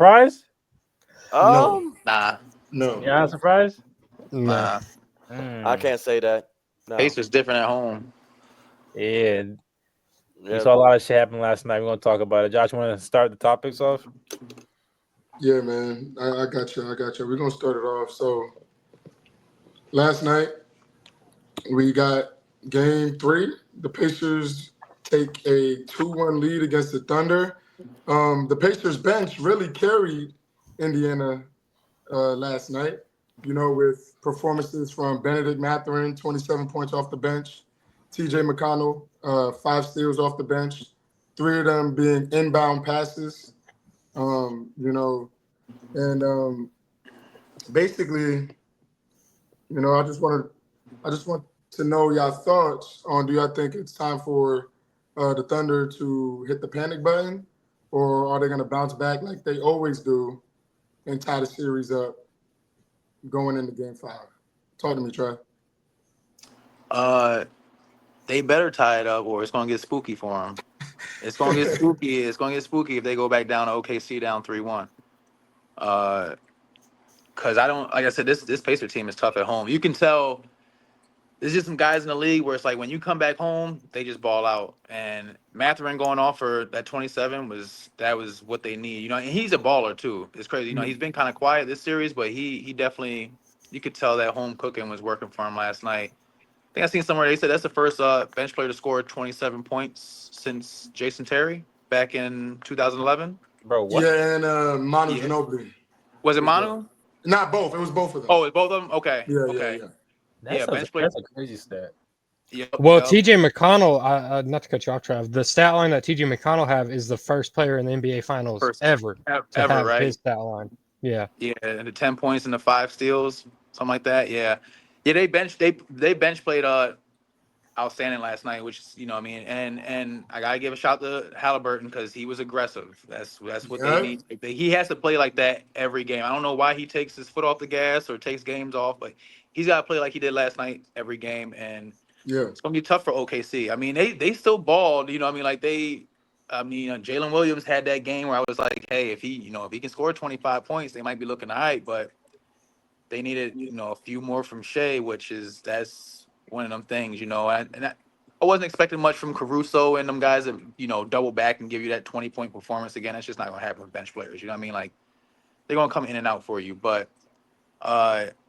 Surprise? No, Nah, no. Yeah, surprise. No. nah. I Mm. can't say that. No. Pacers different at home. Yeah, we Yeah. saw a lot of shit happen last night. We're gonna talk about it. Josh, want to start the topics off? Yeah, man. I got you. I got you. We're gonna start it off. So last night we got game three. The Pacers take a 2-1 lead against the Thunder. The Pacers bench really carried Indiana last night, with performances from Benedict Mathurin, 27 points off the bench, TJ McConnell, 5 steals off the bench, three of them being inbound passes. And basically, I just want to know your thoughts on, do y'all think it's time for the Thunder to hit the panic button, or are they going to bounce back like they always do and tie the series up going into game five? Talk to me, Trey. Uh, they better tie it up, or it's gonna get spooky for them. It's gonna get spooky. It's gonna get spooky if they go back down to OKC down 3-1. Because I don't, like I said, this Pacer team is tough at home. You can tell. There's just some guys in the league where it's like when you come back home, they just ball out. And Mathurin going off for that 27 was what they need. And he's a baller too. It's crazy. He's been kind of quiet this series, but he definitely, you could tell that home cooking was working for him last night. I think I seen somewhere they said that's the first bench player to score 27 points since Jason Terry back in 2011. Bro, what? Yeah, and Manu Yeah. Ginobili. Was it as well. Manu? Not both. It was both of them. Oh, it's both of them? Okay. Yeah, Okay. yeah. Yeah, bench player. That's a crazy stat. Yep, Oh, Well, yep. TJ McConnell, not to cut you off, Trav, the stat line that TJ McConnell have is the first player in the NBA Finals First ever to ever, have right? his stat line. Yeah. Yeah, and the 10 points and the 5 steals, something like that. Yeah. Yeah, they bench played outstanding last night, which is, what I mean, and I gotta give a shout to Halliburton because he was aggressive. That's what they Yep. need. He has to play like that every game. I don't know why he takes his foot off the gas or takes games off, but he's got to play like he did last night every game, and Yeah. it's gonna be tough for OKC. I mean, they still balled. I mean, like Jalen Williams had that game where I was like, hey, if he can score 25 points, they might be looking all right, but they needed, a few more from Shea, that's one of them things, I wasn't expecting much from Caruso and them guys that, double back and give you that 20-point performance again. That's just not going to happen with bench players. You know what I mean? Like, they're going to come in and out for you. But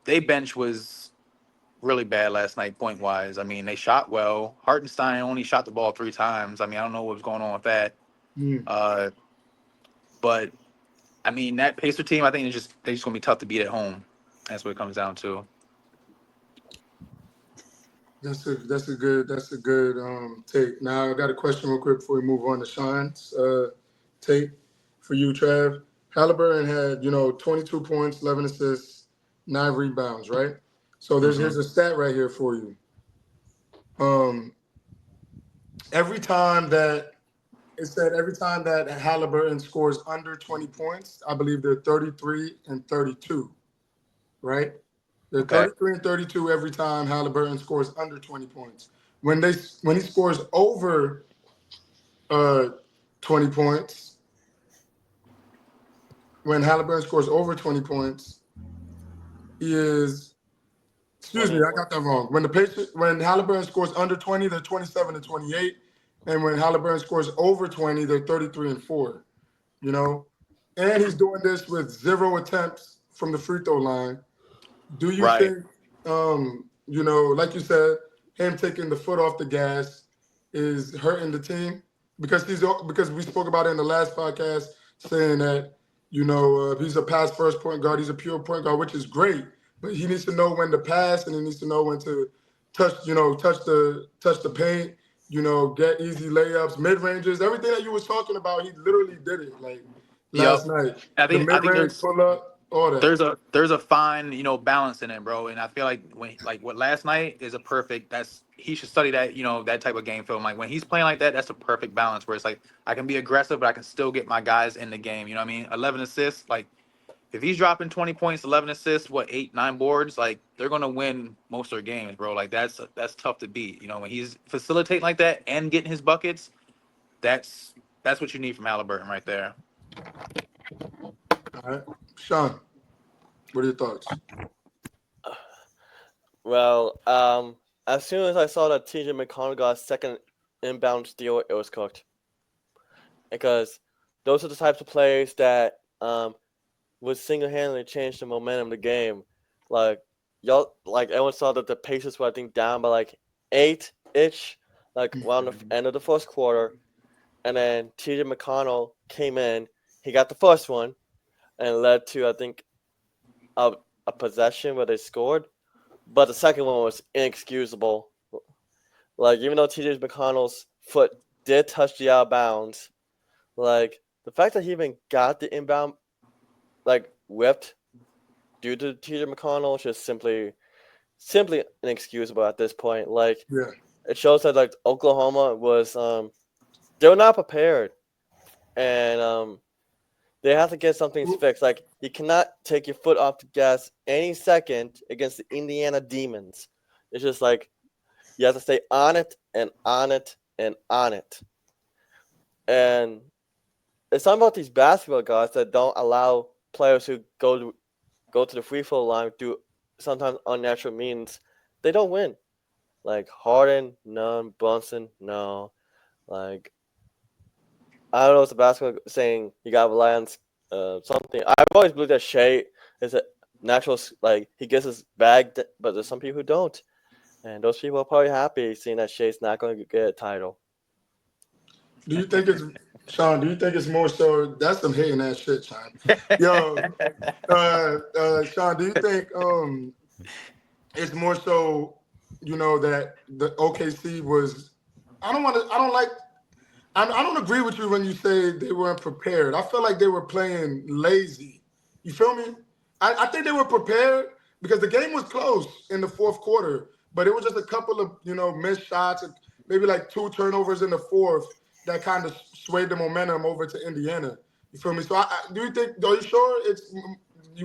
they bench was really bad last night, point-wise. I mean, they shot well. Hartenstein only shot the ball 3 times. I mean, I don't know what was going on with that. Mm. But, I mean, that Pacer team, I think they're just going to be tough to beat at home. That's what it comes down to. That's a good take. Now I got a question real quick before we move on to Sean's take for you, Trav. Halliburton had 22 points, 11 assists, 9 rebounds, right? So here's a stat right here for you. Every time that Halliburton scores under 20 points, I believe they're 33 and 32, right? They're Okay. 33 and 32 every time Halliburton scores under 20 points. When he scores over 20 points, when Halliburton scores over 20 points, he is, excuse me, I got that wrong. When Halliburton scores under 20, they're 27 and 28. And when Halliburton scores over 20, they're 33 and 4. And he's doing this with 0 attempts from the free throw line. Do you Right. think, like you said, him taking the foot off the gas is hurting the team? Because we spoke about it in the last podcast, saying that he's a pass first point guard, he's a pure point guard, which is great, but he needs to know when to pass and he needs to know when to touch the paint, get easy layups, mid ranges, everything that you was talking about. He literally did it like last night. I The think mid range pull up. All that. there's a fine, balance in it, bro. And I feel like what last night is a perfect. He should study that, that type of game film. Like when he's playing like that, that's a perfect balance where it's like I can be aggressive, but I can still get my guys in the game. You know what I mean? 11 assists. Like if he's dropping 20 points, 11 assists, 8, 9 boards, like they're gonna win most of their games, bro. Like that's tough to beat. When he's facilitating like that and getting his buckets, that's what you need from Halliburton right there. All right, Sean, what are your thoughts? Well, as soon as I saw that TJ McConnell got a second inbound steal, it was cooked. Because those are the types of plays that would single-handedly change the momentum of the game. Like everyone saw that the Pacers were, I think, down by like 8-ish, like around the end of the first quarter, and then TJ McConnell came in. He got the first one, and led to, I think, a possession where they scored. But the second one was inexcusable. Like, even though TJ McConnell's foot did touch the out of bounds, like, the fact that he even got the inbound, like, whipped due to TJ McConnell is just simply inexcusable at this point. Like, Yeah. it shows that, like, Oklahoma was, they were not prepared. And, they have to get something fixed. Like, you cannot take your foot off the gas any second against the Indiana Demons. It's just like you have to stay on it and on it and on it. And it's something about these basketball guys that don't allow players who go to the free throw line through sometimes unnatural means. They don't win. Like Harden, none. Brunson, no. Like, I don't know if the basketball saying you got to rely on something. I've always believed that Shea is a natural, like, he gets his bag, but there's some people who don't. And those people are probably happy seeing that Shea's not going to get a title. Do you think it's, Sean, do you think it's more so, that's some hating ass shit, Sean. Yo, Sean, do you think it's more so, you know, that the OKC was, I don't agree with you when you say they weren't prepared. I feel like they were playing lazy. You feel me? I think they were prepared because the game was close in the fourth quarter, but it was just a couple of, you know, missed shots, maybe like 2 turnovers in the fourth that kind of swayed the momentum over to Indiana. You feel me? So do you think, are you sure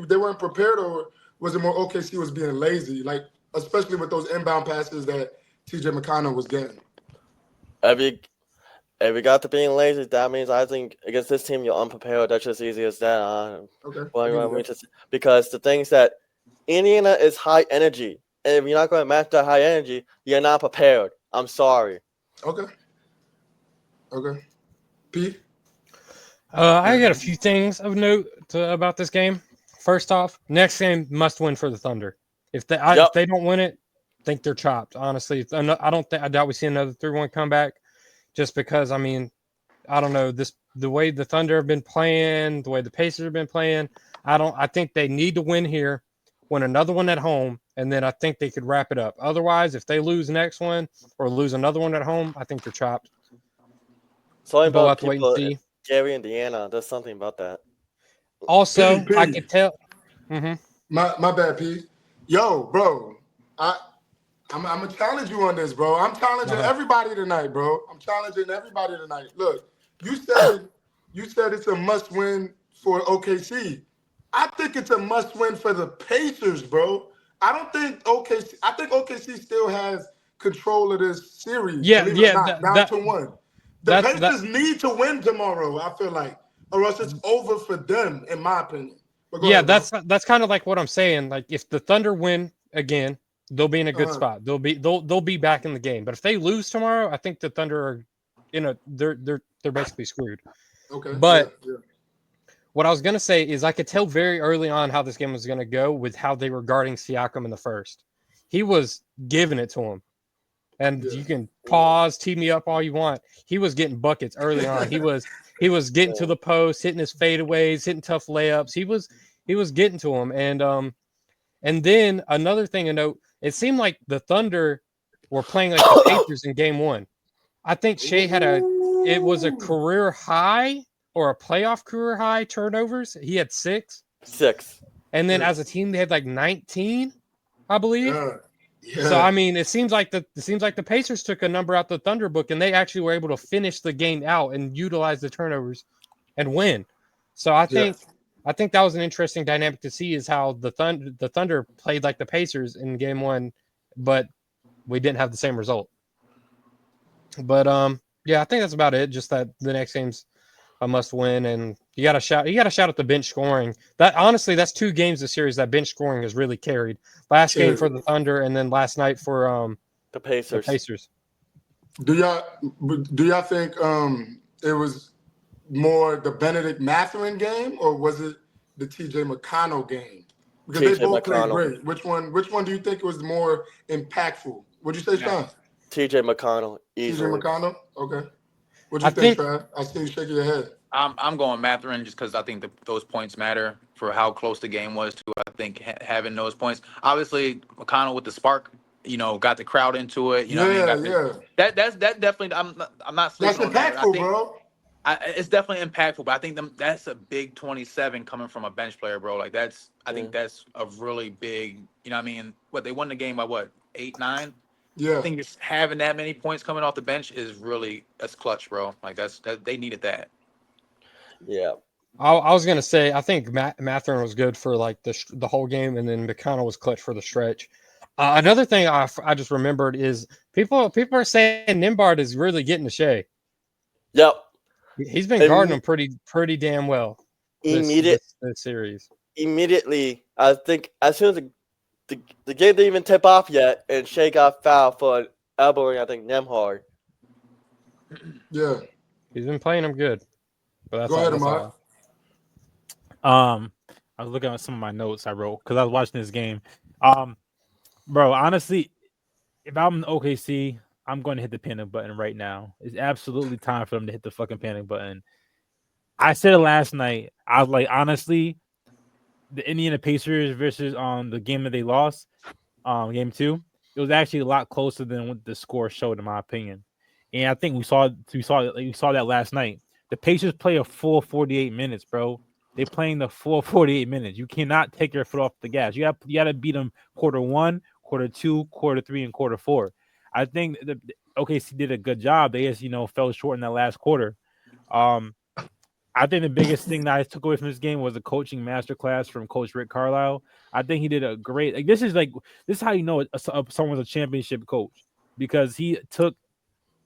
they weren't prepared, or was it more OKC was being lazy, like especially with those inbound passes that TJ McConnell was getting? If we got to being lazy, that means I think against this team you're unprepared. That's just easy as that. Okay. Because the things that Indiana is high energy, and if you're not going to match that high energy, you're not prepared. I'm sorry. Okay. P? I got a few things of note about this game. First off, next game must win for the Thunder. If they don't win it, I think they're chopped. Honestly, I doubt we see another 3-1 comeback. Just because, I mean, I don't know, the way the Thunder have been playing, the way the Pacers have been playing, I think they need to win here, win another one at home, and then I think they could wrap it up. Otherwise, if they lose the next one or lose another one at home, I think they're chopped. Something We'll about have to wait people and see. Gary, Indiana, there's something about that. Also, P. I can tell. Mm-hmm. My bad, P. Yo, bro, I'm gonna challenge you on this, bro. I'm challenging everybody tonight, bro. Look, you said it's a must-win for OKC. I think it's a must-win for the Pacers, bro. I think OKC still has control of this series. Down to 1. The Pacers need to win tomorrow, I feel like, or else it's over for them, in my opinion. Ahead, that's kind of like what I'm saying. Like, if the Thunder win again, they'll be in a good spot. They'll be back in the game. But if they lose tomorrow, I think the Thunder are they're basically screwed. Okay. But what I was gonna say is I could tell very early on how this game was gonna go with how they were guarding Siakam in the first. He was giving it to him. And you can pause, tee me up all you want. He was getting buckets early on. He was getting to the post, hitting his fadeaways, hitting tough layups. He was getting to him. And then another thing to note, it seemed like the Thunder were playing like the Pacers in game 1. I think Shea it was a career high or a playoff career high turnovers. He had 6. And then as a team, they had like 19, I believe. Yeah. So I mean, it seems like the Pacers took a number out the Thunder book, and they actually were able to finish the game out and utilize the turnovers and win. So I think that was an interesting dynamic to see, is how the Thunder played like the Pacers in game 1, but we didn't have the same result. But I think that's about it. Just that the next game's a must win, and you got to shout at the bench scoring. That honestly, that's 2 games this series that bench scoring has really carried. Last game Yeah. for the Thunder, and then last night for The the Pacers. Pacers. Do y'all think it was more the Benedict Mathurin game, or was it the TJ McConnell game? Because TJ they both played McConnell. great. Which one do you think was more impactful? What'd you say, Sean? TJ McConnell, TJ easily. McConnell? Okay. What'd I you think, think- Trav? I see you shaking your head. I'm going Mathurin just because I think those points matter for how close the game was. Too, I think having those points. Obviously, McConnell with the spark, got the crowd into it. You know what I mean? That's definitely. I'm not That's sleeping on that. impactful, bro. It's definitely impactful, but I think that's a big 27 coming from a bench player, bro. Like I think that's a really big. You know what I mean? What they won the game by what 8-9. Yeah. I think just having that many points coming off the bench is that's clutch, bro. Like they needed that. Yeah. I was gonna say I think Mathurin was good for like the whole game, and then McConnell was clutch for the stretch. Another thing I just remembered is people are saying Nimbard is really getting to Shea. Yep. He's been guarding him pretty damn well. This series. Immediately, I think as soon as the game didn't even tip off yet, and Shea got fouled for elbowing, I think, Nemhard. Yeah. He's been playing him good. But that's Go ahead, that's Ahmad. I was looking at some of my notes I wrote because I was watching this game. Bro, honestly, if I'm in OKC, I'm going to hit the panic button right now. It's absolutely time for them to hit the fucking panic button. I said it last night. I was like, honestly, the Indiana Pacers versus the game that they lost, game 2, it was actually a lot closer than what the score showed, in my opinion. And I think we saw that last night. The Pacers play a full 48 minutes, bro. They're playing the full 48 minutes. You cannot take your foot off the gas. You got to beat them quarter 1, quarter 2, quarter 3, and quarter 4. I think the OKC did a good job. They just, fell short in that last quarter. I think the biggest thing that I took away from this game was a coaching masterclass from Coach Rick Carlisle. I think he did a great. This is how you know someone's a championship coach, because he took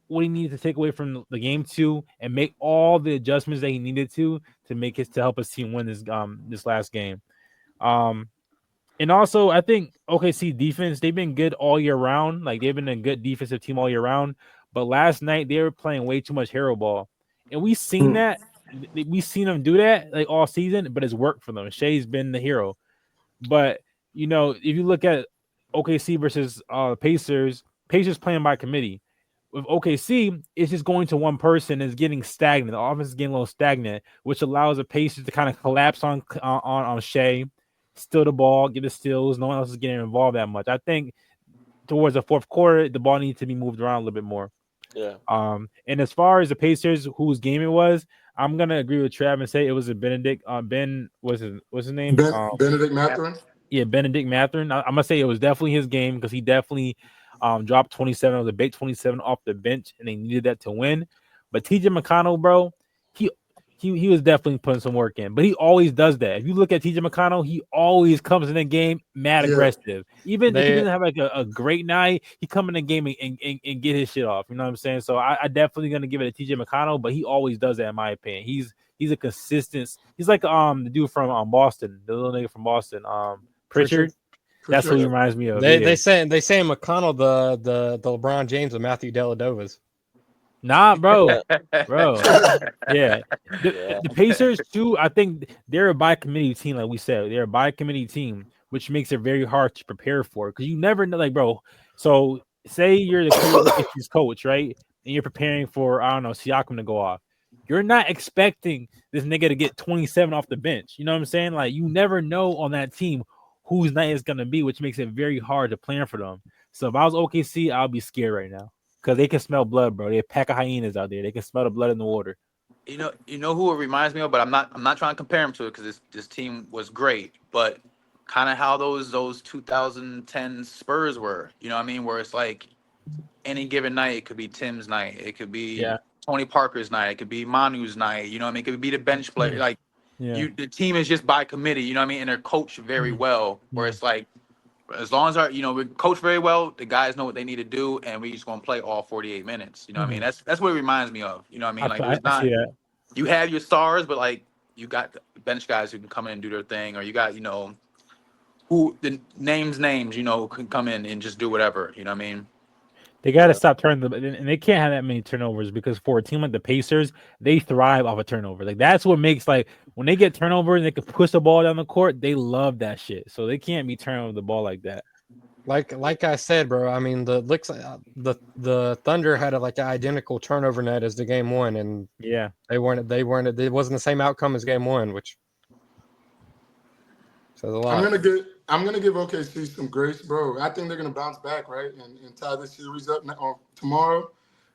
what he needed to take away from the game 2 and make all the adjustments that he needed to help his team win this last game. And also, I think OKC defense, they've been good all year round. Like, they've been a good defensive team all year round. But last night, they were playing way too much hero ball. And we've seen that. We've seen them do that like all season, but it's worked for them. Shea's been the hero. But, if you look at OKC versus Pacers playing by committee. With OKC, it's just going to one person. It's getting stagnant. The offense is getting a little stagnant, which allows the Pacers to kind of collapse on Shea, steal the ball, get the steals. No one else is getting involved that much. I think towards the fourth quarter, the ball needs to be moved around a little bit more. Yeah. And as far as the Pacers, whose game it was, I'm gonna agree with Trav and say it was a Benedict. What's his name? Benedict Mathurin. Yeah, Benedict Mathurin. I'm gonna say it was definitely his game, because he definitely dropped 27. It was a big 27 off the bench, and they needed that to win. But TJ McConnell, bro, he was definitely putting some work in. But he always does that. If you look at TJ McConnell, he always comes in the game mad aggressive. Even if he doesn't have like a great night, he come in the game and get his shit off. You know what I'm saying? So I definitely gonna give it to TJ McConnell, but he always does that in my opinion. He's a consistent. He's like the dude from Boston, the little nigga from Boston, Pritchard. That's who he reminds me of. They say McConnell the LeBron James of Matthew Dellavedovas. Nah, bro. Yeah. The Pacers too. I think they're a by committee team, like we said. They're a by committee team, which makes it very hard to prepare for, because you never know, like, bro. So say you're the coach, right? And you're preparing for, I don't know, Siakam to go off. You're not expecting this nigga to get 27 off the bench. You know what I'm saying? Like, you never know on that team whose night is gonna be, which makes it very hard to plan for them. So if I was OKC, I'll be scared right now, because they can smell blood, bro. They're a pack of hyenas out there. They can smell the blood in the water. You know who it reminds me of, but I'm not trying to compare him to it, because this team was great, but kind of how those 2010 Spurs were. You know what I mean? Where it's like any given night, it could be Tim's night, it could be Tony Parker's night, it could be Manu's night. You know what I mean? It could be the bench player. Like the team is just by committee. You know what I mean? And they're coached very well. Where it's like, as long as we coach very well, the guys know what they need to do, and we just gonna play all 48 minutes. You know what I mean? That's what it reminds me of. You know what I mean? Like, I see that. you have your stars, but like you got bench guys who can come in and do their thing, or you got who the names can come in and just do whatever. You know what I mean? They got to stop turning them, and they can't have that many turnovers because for a team like the Pacers, they thrive off a turnover. Like that's what makes like when they get turnovers and they can push the ball down the court, they love that shit. So they can't be turning over the ball like that. Like I said, bro. I mean, the Thunder had an identical turnover net as the game one, and Yeah, they weren't. It wasn't the same outcome as game one, which says a lot. I'm gonna give OKC some grace, bro. I think they're gonna bounce back, right, and tie this series up tomorrow.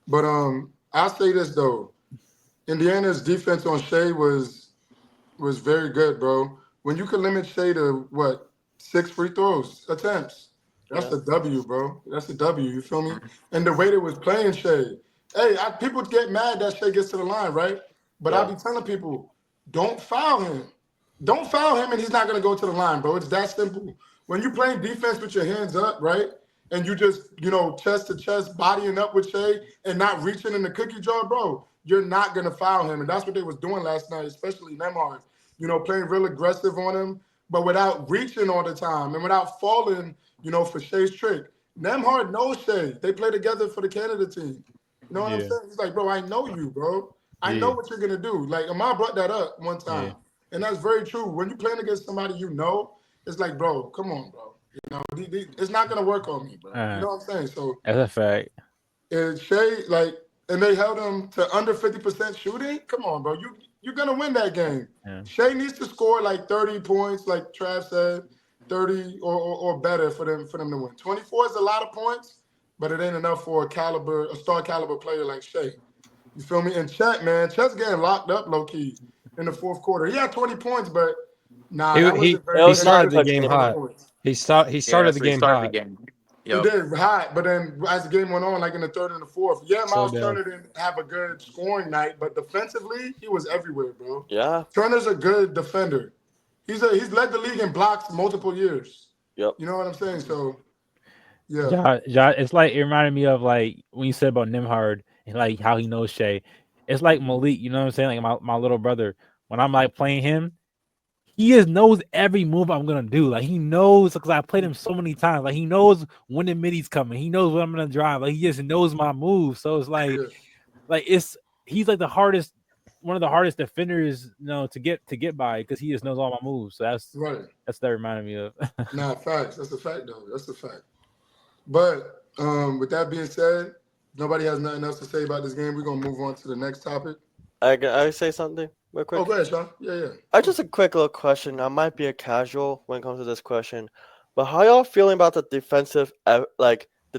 But I'll say this though, Indiana's defense on Shea was very good, bro. When you can limit Shea to 6 free throws attempts, that's a W, bro. That's a W. You feel me? And the way they was playing Shea, people get mad that Shea gets to the line, right? But I be telling people, don't foul him. Don't foul him, and he's not going to go to the line, bro. It's that simple. When you're playing defense with your hands up, right, and you just, chest to chest, bodying up with Shea and not reaching in the cookie jar, bro, you're not going to foul him. And that's what they was doing last night, especially Nembhard, playing real aggressive on him, but without reaching all the time and without falling, for Shea's trick. Nembhard knows Shea. They play together for the Canada team. You know what I'm saying? He's like, bro, I know you, bro. I know what you're going to do. Like, Amar brought that up one time. Yeah. And that's very true. When you're playing against somebody it's like, bro, come on, bro. It's not going to work on me, bro. You know what I'm saying? So that's a fact. And Shea, and they held him to under 50% shooting. Come on, bro. You're going to win that game. Yeah. Shea needs to score 30 points, like Trav said, 30 or better for them to win. 24 is a lot of points, but it ain't enough for a star caliber player like Shea. You feel me? And Chet's getting locked up low-key in the fourth quarter. He had 20 points, but he started the game hot. He started the game hot. Yep. He did hot, but then as the game went on, in the third and the fourth, Miles Turner didn't have a good scoring night, but defensively, he was everywhere, bro. Yeah. Turner's a good defender. He's led the league in blocks multiple years. Yep. You know what I'm saying? So, yeah. It's it reminded me of when you said about Nembhard and how he knows Shea. It's like Malik, you know what I'm saying? Like my little brother. When I'm playing him, he just knows every move I'm gonna do. He knows because I played him so many times. He knows when the middy's coming. He knows when I'm gonna drive. He just knows my moves. So it's he's the hardest, one of the hardest defenders, to get by because he just knows all my moves. So that's right. That's what that reminded me of. Facts. That's a fact, though. That's a fact. But with that being said, nobody has nothing else to say about this game. We're gonna move on to the next topic. I say something real quick. Oh, go ahead, Sean. Yeah. Just a quick little question. I might be a casual when it comes to this question, but how y'all feeling about the defensive, the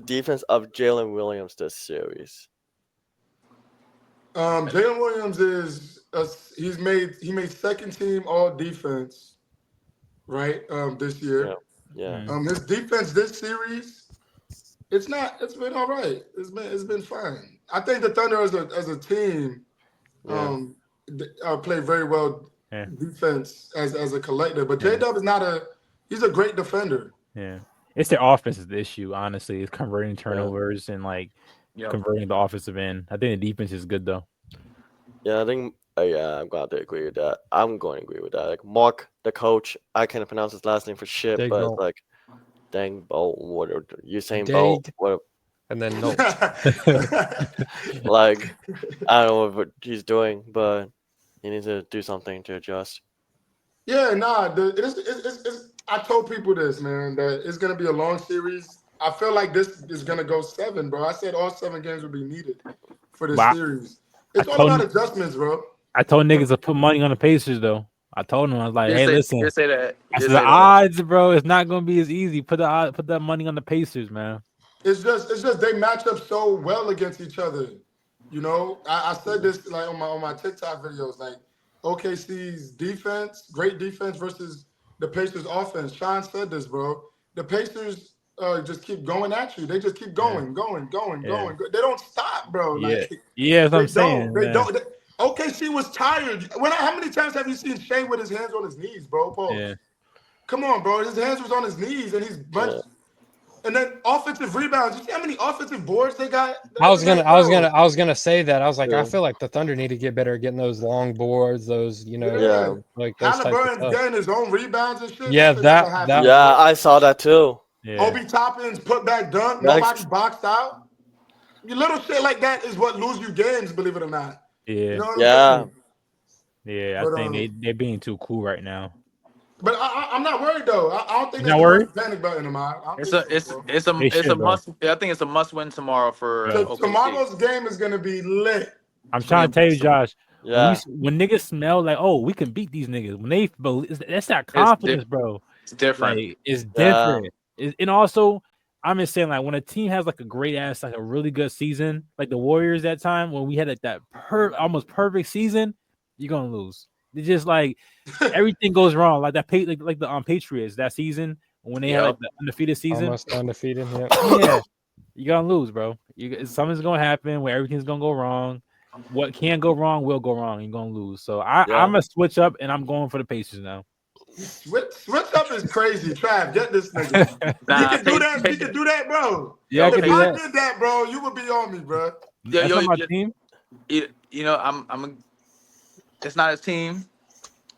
defense of Jalen Williams this series? Jalen Williams he made second team all defense, right? This year. Yeah. His defense this series, it's been all right. It's been fine. I think the Thunder as a team, play very well defense as a collective. But J-Dub he's a great defender. Yeah. It's their offense is the issue, honestly. It's converting turnovers and converting the offensive end. I think the defense is good though. Yeah, I think I'm going to agree with that. I'm going to agree with that. Mark, the coach, I can't pronounce his last name for shit, Dang but Bolt. Dang Bolt, what are you saying, Dang. Bolt? What? And then no. I don't know what he's doing, but he needs to do something to adjust. Yeah, I told people this, man, that it's gonna be a long series. I feel like this is gonna go 7, bro. I said all 7 games would be needed for this series. It's all about adjustments, bro. I told niggas to put money on the Pacers, though. I told them, I was like, "Hey, listen, just say that. The odds, bro, it's not gonna be as easy. Put that money on the Pacers, man." It's just they match up so well against each other. I said this on my TikTok videos, OKC's defense, great defense versus the Pacers offense. Sean said this, bro. The Pacers just keep going at you. They just keep going. They don't stop, bro. That's what I'm saying. They don't. OKC was tired. How many times have you seen Shea with his hands on his knees, bro? Paul? Yeah. Come on, bro. His hands was on his knees, and he's bunched. And then offensive rebounds. You see how many offensive boards they got? I was gonna say that. I was like, Yeah. I feel like the Thunder need to get better at getting those long boards, those Yeah. like those types of Halliburton's stuff. getting his own rebounds and shit. Yeah, shit that- never happened. that- Yeah, I saw that too. Yeah. Obi Toppin's put back dunk. That's- Nobody boxed out. Your little shit like that is what lose you games, believe it or not. Yeah. You know what Yeah. I'm saying? Yeah. I But, think they're being too cool right now. But I'm not worried though. I don't think You're that's not the worried? panic button in my. It's a They should, though. must. I think it's a must win tomorrow for Yeah. OKC. Tomorrow's game is gonna be lit. I'm trying to tell you, Josh. Yeah. When niggas smell like, oh, we can beat these niggas. When they believe, that's that confidence, bro. It's different. Like, it's Yeah. different. And also, I'm just saying, like, when a team has like a great ass, like a really good season, like the Warriors that time when we had like that almost perfect season, you're gonna lose. It's just like everything goes wrong. Like that, like the Patriots that season when they had like the undefeated season. Almost undefeated. Yeah. Yeah, you're gonna lose, bro. Something's gonna happen where everything's gonna go wrong. What can go wrong will go wrong. You're gonna lose. So I'm gonna switch up and I'm going for the Pacers now. Switch up is crazy. Trav, get this nigga. Nah, you can do that. You can do that, bro. Yeah, I can if do I that. did that, bro, you would be on me, bro. That's yo, not my yo- team. You know, it's not his team.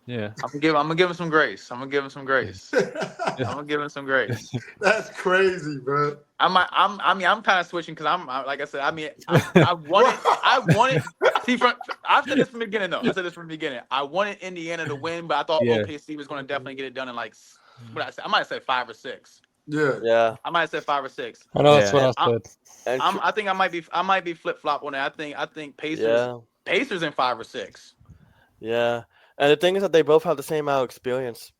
Yeah. I'm gonna give him some grace. I'm gonna give him some grace. That's crazy, bro. I'm kind of switching because I'm like I said. I wanted. See, I said this from the beginning though. I wanted Indiana to win, but I thought Yeah. OKC was going to definitely get it done in like what I said. I might have said 5 or 6. Yeah. Yeah. I might have said 5 or 6. I know that's Yeah. what I said. And I think I might be flip flop on that. I think Pacers in 5 or 6. yeah. And the thing is that they both have the same amount of experience.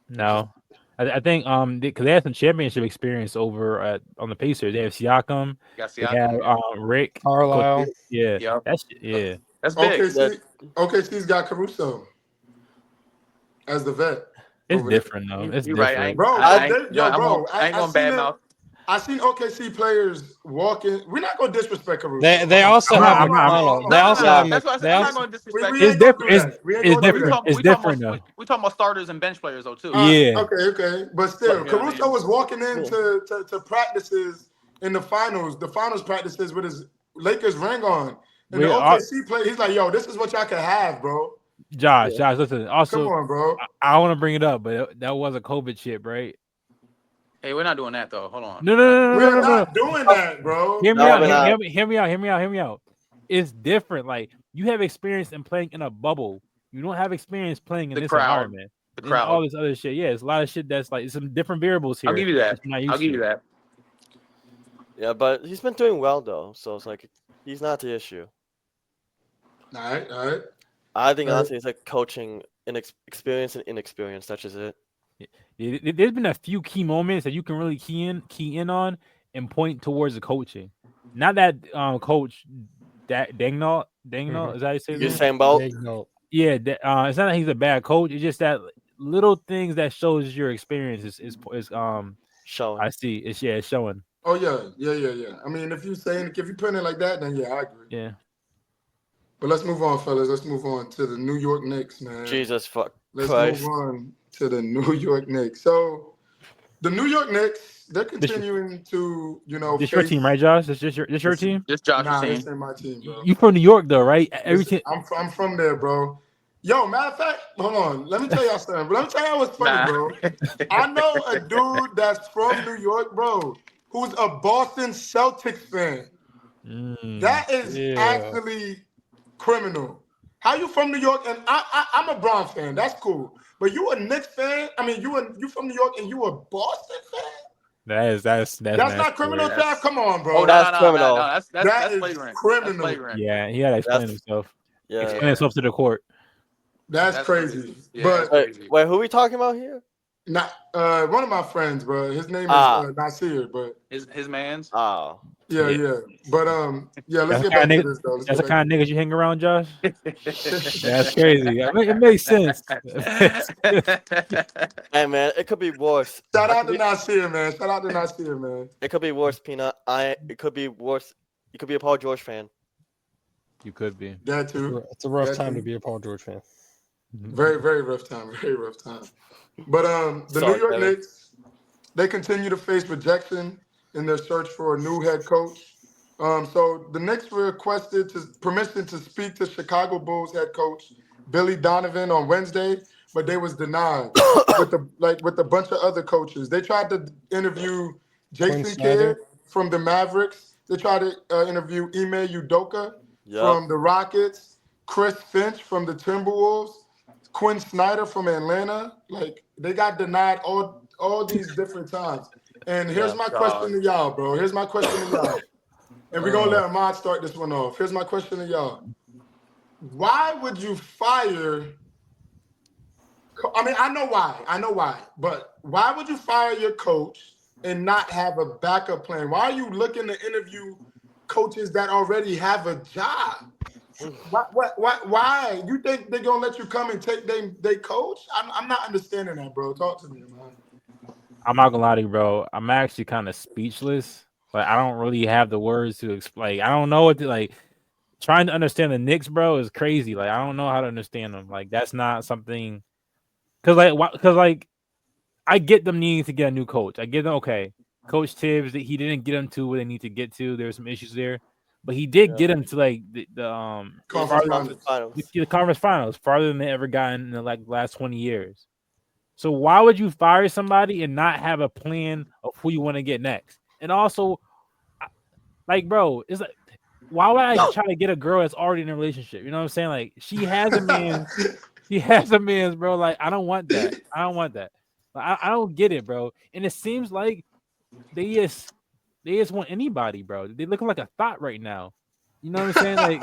No. I think because they had some championship experience over on the Pacers. They have Siakam. You got They have Rick Carlisle. Yeah. Yep. That's big. OKC's got Caruso as the vet. It's over there. different though. It's You're different. right. I ain't, Bro, I ain't, yo, I'm bro, gonna- I ain't I going seen bad it. mouth. I seen OKC players walking. We're not gonna disrespect Caruso. They also I'm have not- McConnell. They No, also no, have that's what I said. they I'm not also going to disrespect. We It's ain't gonna do different. that. We ain't It's gonna do different. that. It's different though. We talking about starters and bench players though too. Yeah. Okay. But still, Yeah, Caruso man. was walking into to practices in the finals practices with his Lakers ring on. And the OKC play, he's like, yo, this is what y'all can have, bro. Josh, listen. Come Also, on, bro. I want to bring it up, but that was a COVID chip, right? Hey, we're not doing that though. Hold on. No. We're not doing that, bro. Hear me No, out. we're not. Hear me out. It's different. Like you have experience in playing in a bubble. You don't have experience playing in The this crowd. environment. The And all crowd. this other shit. Yeah, it's a lot of shit that's like some different variables here. I'll give you that. you're not used I'll give to. you that. Yeah, but he's been doing well though, so it's like he's not the issue. All right. I think honestly, it's like coaching experience and inexperience. That's just it. There's been a few key moments that you can really key in on and point towards the coaching. Not that coach Dagnall, is that how you say You're his name? saying about Big note. Yeah, it's not that he's a bad coach. It's just that little things that shows your experience is showing. I see. It's showing. Oh yeah. I mean, if you put it like that, then yeah, I agree. Yeah. But let's move on, fellas. Let's move on to the New York Knicks, man. Jesus fuck Let's Christ. move on to the New York Knicks. So the New York Knicks, they're continuing to, This your team, right, Josh? This your team? Just Josh's Nah, team. this ain't my team, bro. You from New York though, right? Every team. I'm from there, bro. Yo, matter of fact, hold on. Let me tell y'all something. Let me tell y'all what's funny, bro. I know a dude that's from New York, bro, who's a Boston Celtics fan. That is actually criminal. How you from New York and I'm a Bronx fan. That's cool. But you a Knicks fan? I mean, you from New York and you a Boston fan? That's Not criminal, Trav. Come on, bro. Oh, That's no, criminal. That's That is flagrant. criminal. That's flagrant. Yeah, he had to explain himself. Yeah. Explain himself to the court. That's crazy. Yeah, But that's crazy. Wait, who are we talking about here? not one of my friends, bro. His name is Nasir, but His man's. Oh. yeah. But yeah, let's That's get back kinda to this though. That's the kind of niggas you hang around, Josh. That's crazy. I mean, it makes sense. Hey man, it could be worse. Shout out to Nasir, man. It could be worse, Peanut. It could be worse. You could be a Paul George fan. You could be. That too. It's a rough That time too. to be a Paul George fan. Very, very rough time. Very rough time. But the Sorry, New York Kevin. Knicks, they continue to face rejection in their search for a new head coach. So the Knicks requested permission to speak to Chicago Bulls head coach Billy Donovan on Wednesday, but they was denied with a bunch of other coaches. They tried to interview Jason Snyder. Kidd from the Mavericks. They tried to interview Ime Udoka Yep. from the Rockets, Chris Finch from the Timberwolves, Quinn Snyder from Atlanta. Like, they got denied all these different times. And here's my question to y'all, bro. Here's my question to y'all. And we're going to let Ahmad start this one off. Here's my question to y'all. Why would you fire? I mean, I know why. But why would you fire your coach and not have a backup plan? Why are you looking to interview coaches that already have a job? Why? You think they're going to let you come and take they coach? I'm not understanding that, bro. Talk to me, man. I'm not gonna lie to you, bro. I'm actually kind of speechless. Like, I don't really have the words to explain. I don't know what to like. Trying to understand the Knicks, bro, is crazy. Like, I don't know how to understand them. Like, that's not something. Because I get them needing to get a new coach. I get them. Okay, Coach Tibbs, he didn't get them to where they need to get to. There's some issues there, but he did get them to like the Conference Finals. the conference finals farther than they ever gotten in the last 20 years. So why would you fire somebody and not have a plan of who you want to get next? And also, like, bro, it's like, why would I try to get a girl that's already in a relationship? You know what I'm saying? Like, she has a man, bro. Like, I don't want that. Like, I don't get it, bro. And it seems like they just want anybody, bro. They looking like a thought right now. You know what I'm saying? Like,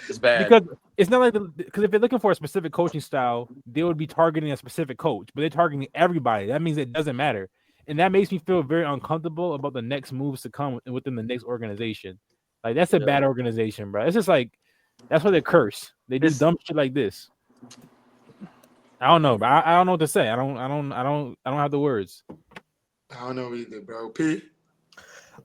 It's bad. because it's not like because if they're looking for a specific coaching style, they would be targeting a specific coach, but they're targeting everybody. That means it doesn't matter. And that makes me feel very uncomfortable about the next moves to come within the Knicks organization. Like, that's a bad organization, bro. It's just like, that's why they're cursed. They do dumb shit like this. I don't know, but I don't know what to say. I don't have the words. I don't know either, bro. P.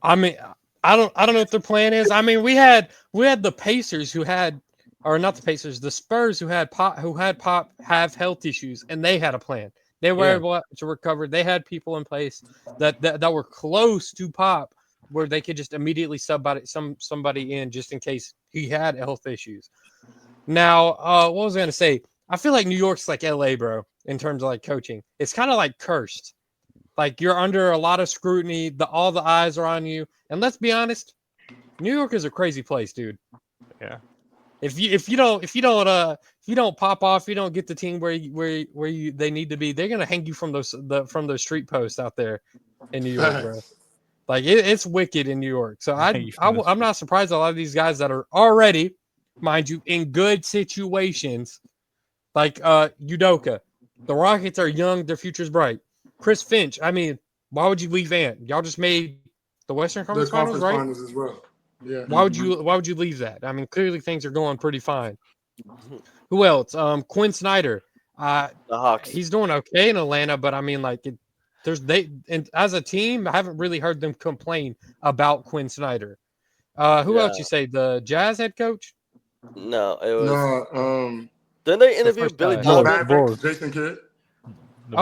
I mean, I don't know what their plan is. I mean, we had the Pacers the Spurs who had Pop have health issues, and they had a plan. They were able to recover. They had people in place that were close to Pop, where they could just immediately sub somebody in just in case he had health issues. Now, what was I going to say? I feel like New York's like LA, bro, in terms of like coaching. It's kind of like cursed. Like, you're under a lot of scrutiny. All the eyes are on you. And let's be honest, New York is a crazy place, dude. Yeah. If you don't pop off, you don't get the team where they need to be, they're gonna hang you from those street posts out there in New York, bro. Like, it's wicked in New York. So I'm not surprised a lot of these guys that are already, mind you, in good situations, like Udoka. The Rockets are young, their future's bright. Chris Finch, I mean, why would you leave Ant? Y'all just made the Western Conference Finals, right? Finals as well. Yeah. Why would you leave that? I mean, clearly things are going pretty fine. Who else? Quinn Snyder. The Hawks. He's doing okay in Atlanta, but I mean, like, and as a team, I haven't really heard them complain about Quinn Snyder. Who else you say? The Jazz head coach? No, it was. No, Didn't they interview Billy Donovan? Mavericks, Jason Kidd.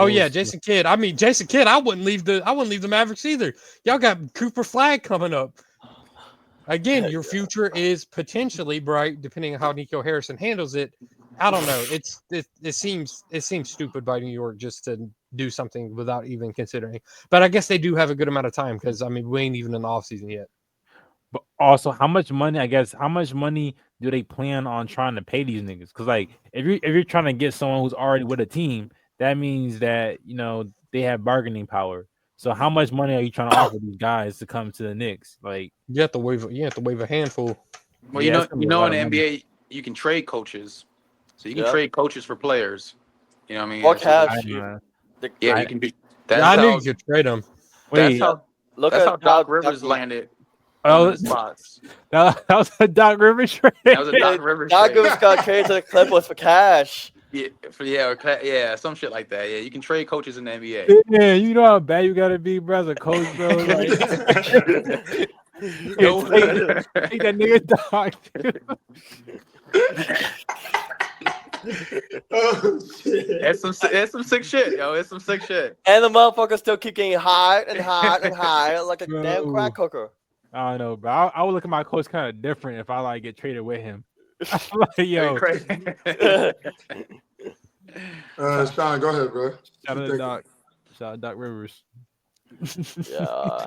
Yeah, Jason Kidd. I mean, Jason Kidd. I wouldn't leave the Mavericks either. Y'all got Cooper Flag coming up. Again, your future is potentially bright, depending on how Nico Harrison handles it. I don't know. It seems stupid by New York just to do something without even considering. But I guess they do have a good amount of time because, I mean, we ain't even in the offseason yet. But also, how much money do they plan on trying to pay these niggas? Because, like, if you're trying to get someone who's already with a team, that means that, you know, they have bargaining power. So how much money are you trying to offer these guys to come to the Knicks? Like, you have to wave a handful. Well, you know, in the NBA, you can trade coaches, so you can trade coaches for players. You know what I mean? Or cash. You can be. I knew you could trade them. Wait, Look that's at how Doc Rivers landed. Oh, Spots. that was a Doc Rivers trade. That was a Doc Rivers Doc trade. Rivers got traded to the Clippers for cash. Yeah, some shit like that. Yeah, you can trade coaches in the NBA. Yeah, you know how bad you gotta be, bro, as a coach, bro. Like, take that nigga Doc. Oh shit. It's some sick shit, yo. It's some sick shit. And the motherfucker still keep getting higher and higher and higher like a damn Bro. crack cooker. I don't know, bro. I would look at my coach kind of different if I like get traded with him. I'm like, yo, Crazy. Sean, go ahead, bro. shout out You to think- Doc. Shout out to Doc Rivers. Yeah,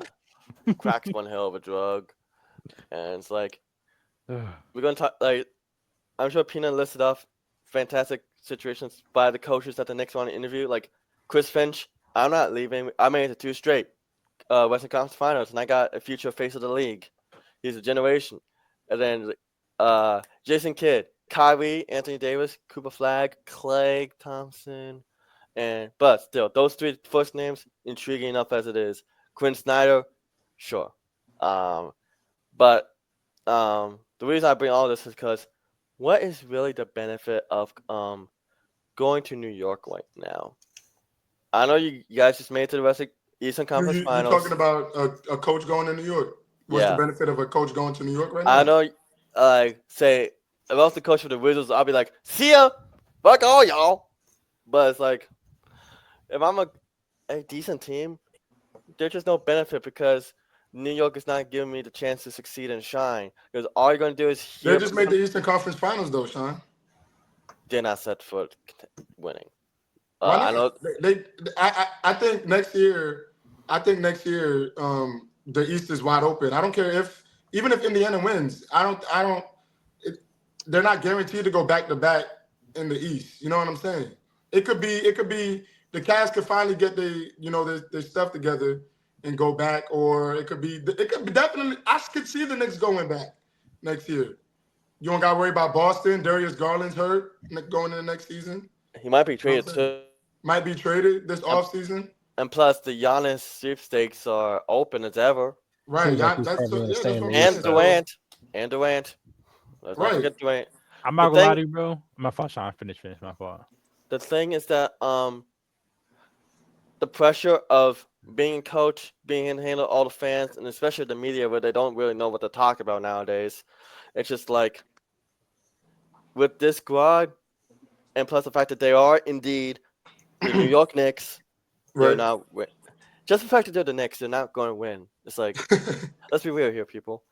crack's one hell of a drug, and it's like we're gonna talk. Like, I'm sure Peanut listed off fantastic situations by the coaches that the Knicks want to interview. Like Chris Finch, I'm not leaving. I made it to 2 straight Western Conference Finals, and I got a future face of the league. He's a generation. And then Jason Kidd, Kyrie, Anthony Davis, Cooper Flagg, Klay Thompson, but still, those 3 first names intriguing enough as it is. Quinn Snyder, sure. But the reason I bring all this is because what is really the benefit of going to New York right now? I know you guys just made it to the rest of Eastern Conference You're Finals. talking about a coach going to New York. What's Yeah. the benefit of a coach going to New York right now? I know, say, if I was the coach of the Wizards, I'll be like, see ya, fuck all y'all. But it's like, if I'm a decent team, there's just no benefit because New York is not giving me the chance to succeed and shine. Because all you're going to do is They just made the Eastern Conference Finals, though, Sean. They're not set for winning. Why I know. not? I think next year. The East is wide open. I don't care even if Indiana wins. They're not guaranteed to go back to back in the East. You know what I'm saying? It could be the Cavs could finally get their stuff together and go back, or it could be definitely. I could see the Knicks going back next year. You don't got to worry about Boston. Darius Garland's hurt going into next season. He might be traded too. Might be traded this offseason. And plus, the Giannis sweepstakes are open as ever. Right. Seems like That's he's probably what staying I'm there. saying. And Durant. Let's not Right. forget Durant. I'm not The gonna lie thing- to you, bro. My fault, Sean. Finish my fault. The thing is that the pressure of being a coach, being in handle all the fans, and especially the media, where they don't really know what to talk about nowadays. It's just like with this squad, and plus the fact that they are indeed the New York Knicks, they're Right. not win. Just the fact that they're the Knicks, they're not going to win. It's like, let's be real here, people.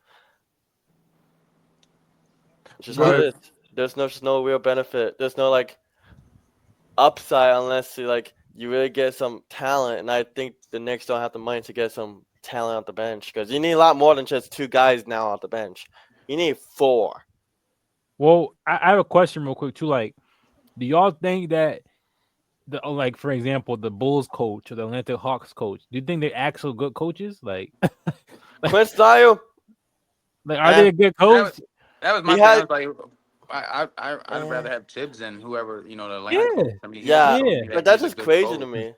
It's just what it is. There's just no real benefit. There's no like upside unless you really get some talent, and I think the Knicks don't have the money to get some talent off the bench because you need a lot more than just 2 guys now off the bench. You need 4. Well, I have a question real quick too. Like, do y'all think that for example, the Bulls coach or the Atlanta Hawks coach, do you think they're actual good coaches? Like, Quinn Snyder, are they a good coach? That was my He thing. had- I was like, I'd rather have Tibbs than whoever the Atlanta Yeah. coach. I mean, Yeah, he's but that's a just good crazy coach. to me.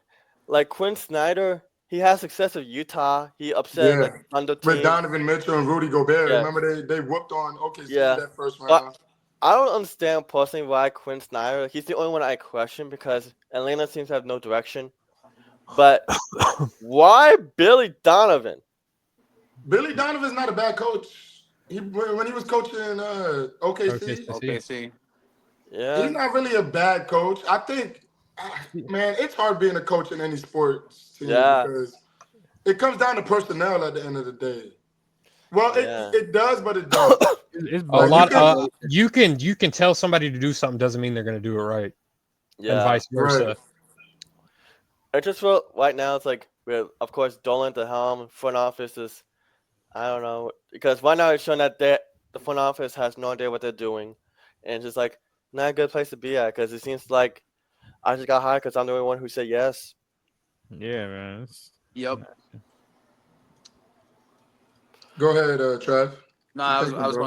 Like Quinn Snyder, he had success with Utah. He upset Yeah. under With team. Donovan Mitchell and Rudy Gobert. Yeah. Remember they whooped on OKC Yeah. that first But- round. I don't understand personally why Quinn Snyder. He's the only one I question because Atlanta seems to have no direction. But why Billy Donovan? Billy Donovan's not a bad coach. When he was coaching OKC, OKC. Yeah, he's not really a bad coach. I think, man, it's hard being a coach in any sports team Yeah. because it comes down to personnel at the end of the day. Well, Yeah. it does, but it don't. It's A Like, lot. You can tell somebody to do something doesn't mean they're going to do it right, and yeah. vice versa. Right. I just feel right now it's like with of course Dolan at the helm, front office is I don't know because right now it's showing that the front office has no idea what they're doing, and it's just like not a good place to be at because it seems like I just got hired because I'm the only one who said yes. Yeah, man. Yep. Go ahead, Trav. No, I was Thank you, bro.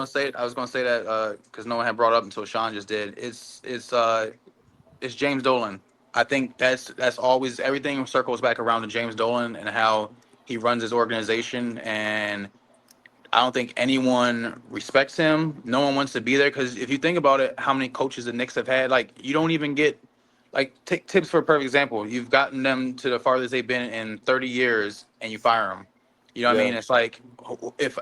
gonna say that because no one had brought it up until Sean just did. It's James Dolan. I think that's always everything circles back around to James Dolan and how he runs his organization, and I don't think anyone respects him. No one wants to be there because if you think about it, how many coaches the Knicks have had, like you don't even get like take Tibbs for a perfect example. You've gotten them to the farthest they've been in 30 years, and you fire them. You know what I Yeah. mean? It's like if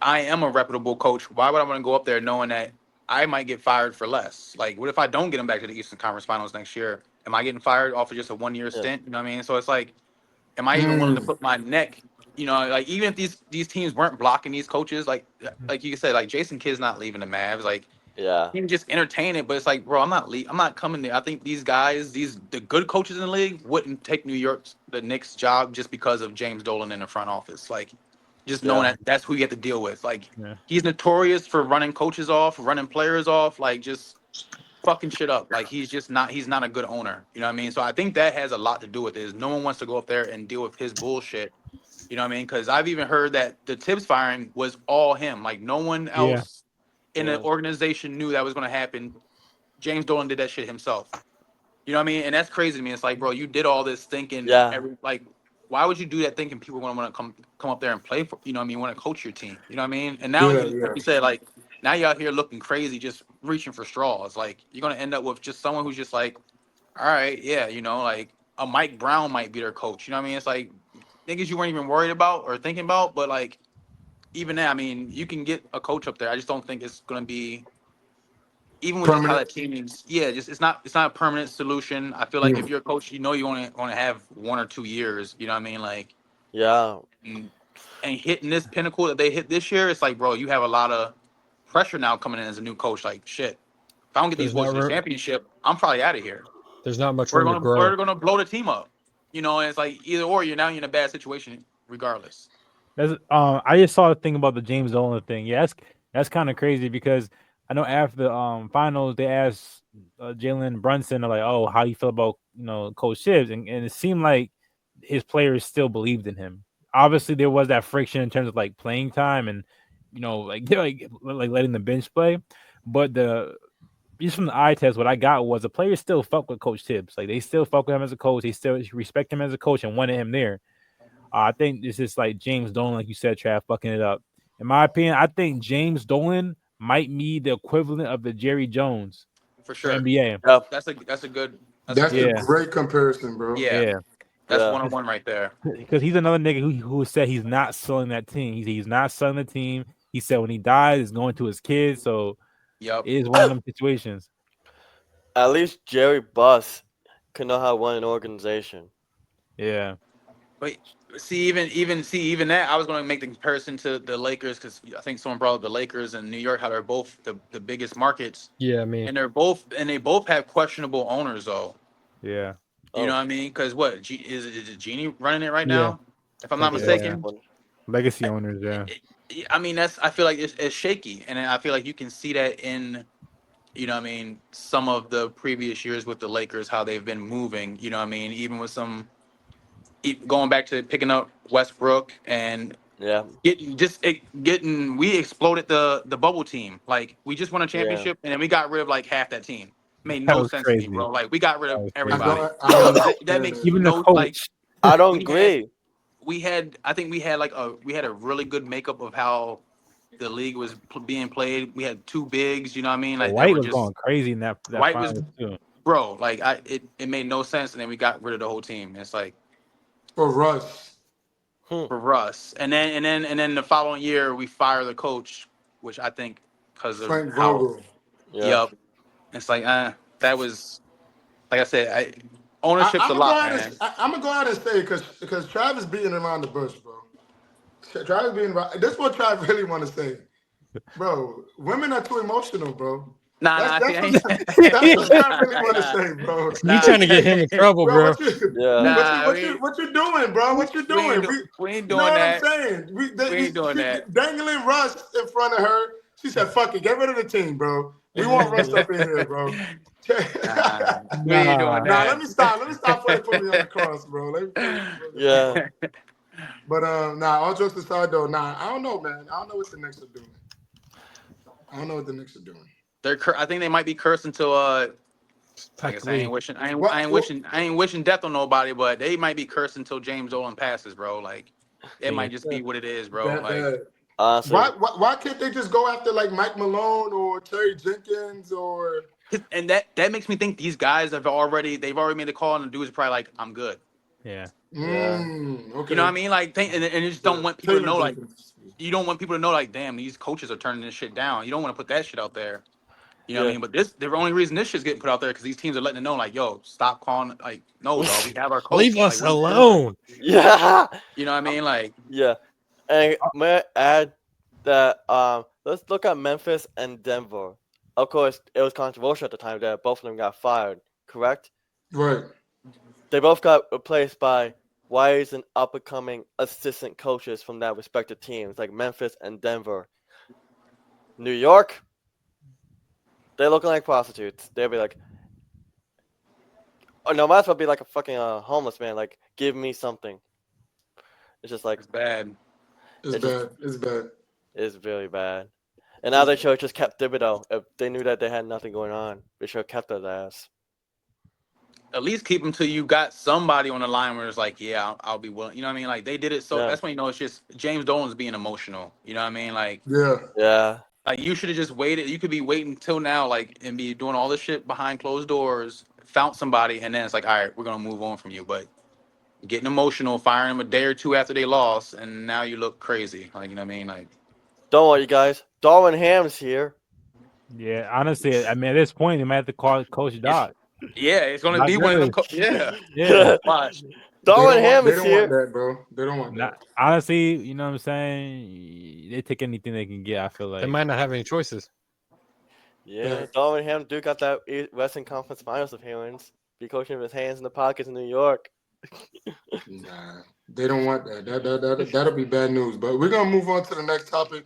I am a reputable coach, why would I want to go up there knowing that I might get fired for less. Like, what if I don't get him back to the Eastern Conference Finals next year? Am I getting fired off of just a 1 year stint? You know what I mean? So it's like, am I even willing to put my neck? You know, like even if these teams weren't blocking these coaches, like you said, like Jason Kidd's not leaving the Mavs. Like Yeah. you can just entertain it, but it's like, bro, I'm not coming there. I think these guys, the good coaches in the league, wouldn't take the Knicks job just because of James Dolan in the front office. Like, just knowing Yeah. that that's who you have to deal with. Like, Yeah. he's notorious for running coaches off, running players off, like just fucking shit up. Like, he's not a good owner. You know what I mean? So I think that has a lot to do with it. Is no one wants to go up there and deal with his bullshit. You know what I mean? Because I've even heard that the Tibbs firing was all him. Like, no one else in the organization knew that was going to happen. James Dolan did that shit himself. You know what I mean? And that's crazy to me. It's like, bro, you did all this thinking. Yeah. Like, why would you do that thinking people are going to want to come up there and play for, you know what I mean, want to coach your team? You know what I mean? And now, like you said, like, now you're out here looking crazy, just reaching for straws. Like, you're going to end up with just someone who's just like, all right, yeah, you know, like a Mike Brown might be their coach. You know what I mean? It's like niggas you weren't even worried about or thinking about, but like, even now, I mean, you can get a coach up there. I just don't think it's going to be, even with just how that team is, just it's not a permanent solution. I feel like if you're a coach, you know you only want to have 1 or 2 years. You know what I mean? Like, Yeah. and hitting this pinnacle that they hit this year, it's like, bro, you have a lot of pressure now coming in as a new coach. Like, shit, if I don't get these boys to the championship, I'm probably out of here. There's not much room to grow. We're gonna blow the team up. You know, and it's like either or. You're in a bad situation regardless. That's I just saw the thing about the James Dolan thing. Yeah, that's kind of crazy because I know after the finals they asked Jalen Brunson like, oh, how you feel about Coach Tibbs, and it seemed like his players still believed in him. Obviously, there was that friction in terms of like playing time and like letting the bench play, but just from the eye test, what I got was the players still fuck with Coach Tibbs. Like they still fuck with him as a coach. They still respect him as a coach and wanted him there. I think this is like James Dolan, like you said, Trav, fucking it up. In my opinion, I think James Dolan might be the equivalent of the Jerry Jones for sure. NBA. Yeah. That's a good. That's a great comparison, bro. Yeah. That's 1-on-1 right there. Because he's another nigga who said he's not selling that team. He's not selling the team. He said when he dies, it's going to his kids. So it is one of them situations. At least Jerry Buss can know how to run an organization. Yeah. But see, even that, I was going to make the comparison to the Lakers because I think someone brought up the Lakers and New York, how they're both the biggest markets. Yeah, I mean, and they both have questionable owners though. Yeah. You know what I mean? Because is it Genie running it right now? If I'm not mistaken. Legacy owners, yeah. I mean, I feel like it's shaky, and I feel like you can see that in, you know what I mean, some of the previous years with the Lakers, how they've been moving. You know what I mean, even with going back to picking up Westbrook and we exploded the bubble team. Like we just won a championship and then we got rid of like half that team. Made no sense to me, bro. Like we got rid of everybody. That makes even no like. I don't agree. I think we had a really good makeup of how the league was being played. We had 2 bigs, you know what I mean? Like White was going crazy in that White was too. Bro, like it made no sense, and then we got rid of the whole team. It's like for Russ. And then the following year we fire the coach, which I think because of Frank Vogel. Yep. It's like that was, like I said, ownership's a lot, man. I'm gonna go out and say because Travis beating around the bush, bro. Travis beating around. This is what Travis really want to say, bro. Women are too emotional, bro. That's what I really want to say, bro. You trying to get him in trouble, bro? What you doing, bro? What you doing? We ain't doing that. You know what I'm saying? We ain't doing that. Dangling Russ in front of her. She said, "Fuck it, get rid of the team, bro. We want Russ up in here, bro." We ain't doing that. Let me stop putting me on the cross, bro. But all jokes aside though, I don't know, man. I don't know what the Knicks are doing. I think they might be cursed until I guess I ain't wishing death on nobody, but they might be cursed until James Dolan passes, bro. Like it might just be what it is, bro. Why can't they just go after like Mike Malone or Terry Jenkins or? And that makes me think these guys they've already made a call and the dude's probably like, I'm good. Yeah. Okay. You know what I mean? Like, and you just don't want people to know, like, you don't want people to know, like, damn, these coaches are turning this shit down. You don't want to put that shit out there. You know what I mean? But the only reason this shit's getting put out there because these teams are letting it know, like, yo, stop calling. Like, no, dog, we have our coach. Leave us like, alone. Yeah. You know what I mean? Like, Yeah. And may I add that let's look at Memphis and Denver. Of course, it was controversial at the time that both of them got fired, correct? Right. They both got replaced by wise and up-and-coming assistant coaches from that respective teams, like Memphis and Denver. New York, they're looking like prostitutes. They'll be like, oh no, might as well be like a fucking homeless man. Like, give me something. It's just like it's bad. It's It's bad. It's bad. it's very bad. And now they should have just kept Thibodeau. If they knew that they had nothing going on, they should have kept his ass. At least keep them till you got somebody on the line where it's like, yeah, I'll be willing. You know what I mean? Like, they did it. So Yeah. that's when you know it's just James Dolan's being emotional. You know what I mean? Like, Yeah. you should have just waited. You could be waiting till now, like, and be doing all this shit behind closed doors, found somebody, and then it's like, all right, we're going to move on from you. But getting emotional, firing them a day or two after they lost, and now you look crazy. Like, you know what I mean? Like, Don't worry, you guys. Darwin Ham's here. Yeah, honestly, I mean, at this point, they might have to call Coach Doc. yeah, it's going to Not be one of them. really. Yeah. Yeah. Watch. Darwin Ham They is don't here. want that, bro. They don't want that. Honestly, you know what I'm saying? They take anything they can get, I feel like. They might not have any choices. Yeah, Darwin Ham do got that Western Conference Finals appearance. Be coaching with his hands in the pockets in New York. Nah, they don't want that. That'll be bad news. But we're gonna move on to the next topic.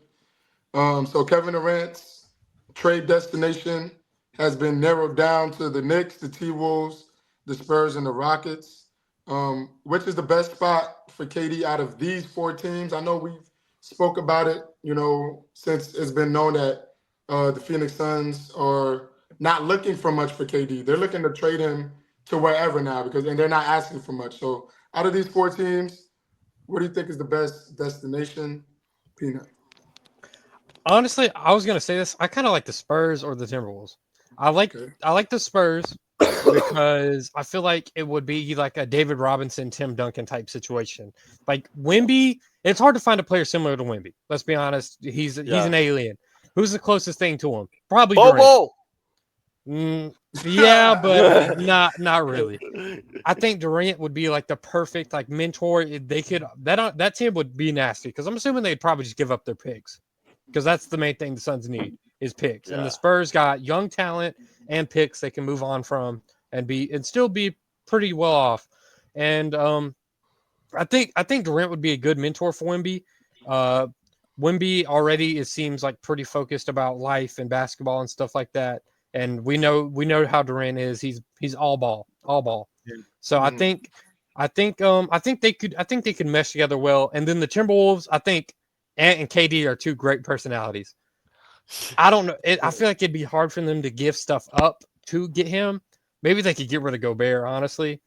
So Kevin Durant's trade destination has been narrowed down to the Knicks, the T-Wolves, the Spurs, and the Rockets. Which is the best spot for KD out of these four teams? I know we've spoke about it, since it's been known that the Phoenix Suns are not looking for much for KD. They're looking to trade him to wherever now and they're not asking for much. So out of these four teams, what do you think is the best destination? Peanut. Honestly, I was gonna say this. I kind of like the Spurs or the Timberwolves. I like the Spurs because I feel like it would be like a David Robinson, Tim Duncan type situation. Like Wemby, it's hard to find a player similar to Wemby. Let's be honest. He's an alien. Who's the closest thing to him? Probably Durant. Bobo. Yeah, but not really. I think Durant would be like the perfect like mentor. They could that team would be nasty because I'm assuming they'd probably just give up their picks because that's the main thing the Suns need is picks. And the Spurs got young talent and picks they can move on from and still be pretty well off. And I think Durant would be a good mentor for Wemby. Wemby already seems like pretty focused about life and basketball and stuff like that. And we know how Durant is. He's all ball. Yeah. So I think they could mesh together well. And then the Timberwolves, I think Ant and KD are two great personalities. I don't know. I feel like it'd be hard for them to give stuff up to get him. Maybe they could get rid of Gobert, honestly.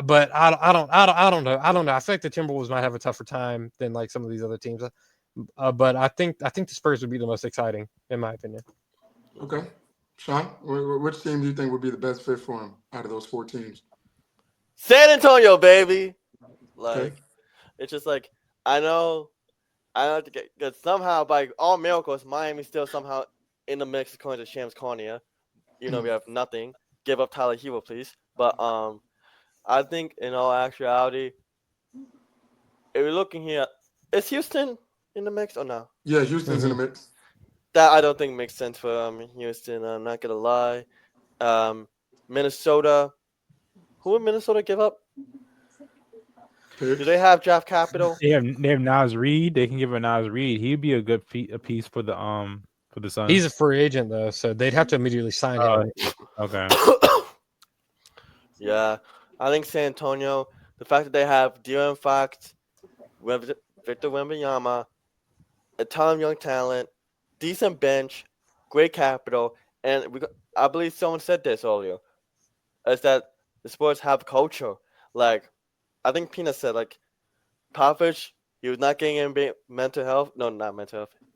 But I don't know. I feel like the Timberwolves might have a tougher time than like some of these other teams. But I think the Spurs would be the most exciting, in my opinion. Okay. Sean, which team do you think would be the best fit for him out of those four teams? San Antonio, baby. Like, Okay. it's just like I know to get somehow by all miracles, Miami's still somehow in the mix according to Shams Cornea. We have nothing. Give up Tyler Hero, please. But I think in all actuality, if we're looking here, is Houston in the mix or no? Yeah, Houston's in the mix. That I don't think makes sense for Houston. I'm not gonna lie. Minnesota. Who would Minnesota give up? Do they have draft capital? They have Naz Reid. They can give a Naz Reid. He'd be a good piece for the Suns. He's a free agent though, so they'd have to immediately sign him. Okay. Yeah, I think San Antonio. The fact that they have De'Aaron Fox, Victor Wembanyama, a ton of young talent, decent bench, great capital, and I believe someone said this earlier, is that the Spurs have culture. Like, I think Pina said, like, Popovich, he was not getting any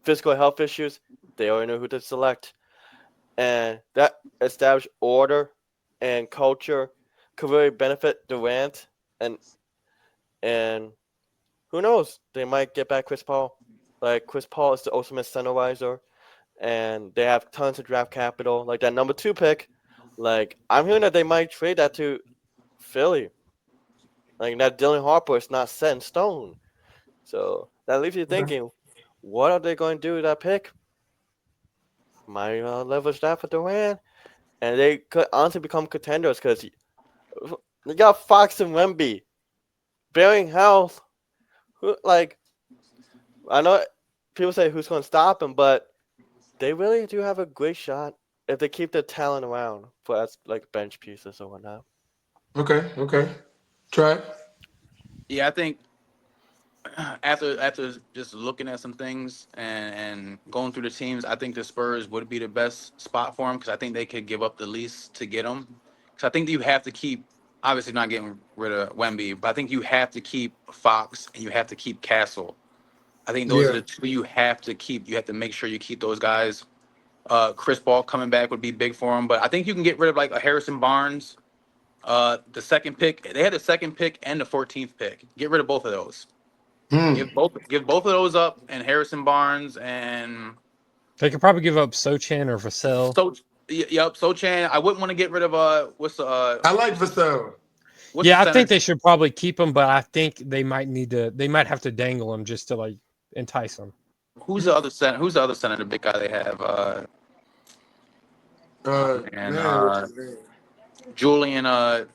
physical health issues. They already knew who to select. And that established order and culture could really benefit Durant. And who knows? They might get back Chris Paul. Like, Chris Paul is the ultimate centerizer. and they have tons of draft capital. Like that number 2 pick, like I'm hearing that they might trade that to Philly. Like that Dylan Harper is not set in stone. So that leaves you thinking, what are they going to do with that pick? Might leverage that for Durant, and they could honestly become contenders because you got Fox and Wemby, bearing health. Like I know people say who's going to stop him, but they really do have a great shot if they keep their talent around for as like bench pieces or whatnot. Okay. Try. Yeah, I think after just looking at some things and going through the teams, I think the Spurs would be the best spot for him because I think they could give up the least to get him. Because I think you have to keep, obviously not getting rid of Wemby, but I think you have to keep Fox and you have to keep Castle. I think those are the two you have to keep. You have to make sure you keep those guys. Chris Paul coming back would be big for him, but I think you can get rid of like a Harrison Barnes. The second pick, they had the second pick and the 14th pick. Get rid of both of those. Give both of those up, and Harrison Barnes and They could probably give up Sochan or Vassell. Sochan. I wouldn't want to get rid of I like Vassell. Yeah, I think they should probably keep him, but I think they might have to dangle him just to like entice him. Who's the other center? Who's the other center? The big guy they have. Julian.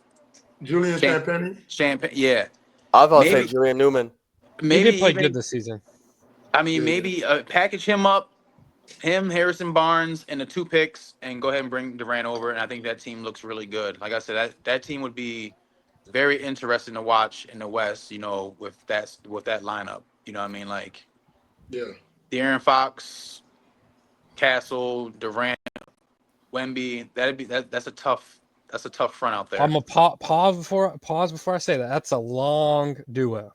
Julian Champagne. Yeah. I thought say Julian Newman. Maybe he did play good this season. I mean, maybe package him up, Harrison Barnes, and the 2 picks, and go ahead and bring Durant over. And I think that team looks really good. Like I said, that team would be very interesting to watch in the West. You know, with that lineup. You know what I mean? Like, De'Aaron Fox, Castle, Durant, Wemby. That's a tough front out there. I'm gonna pause before I say that. That's a long duo.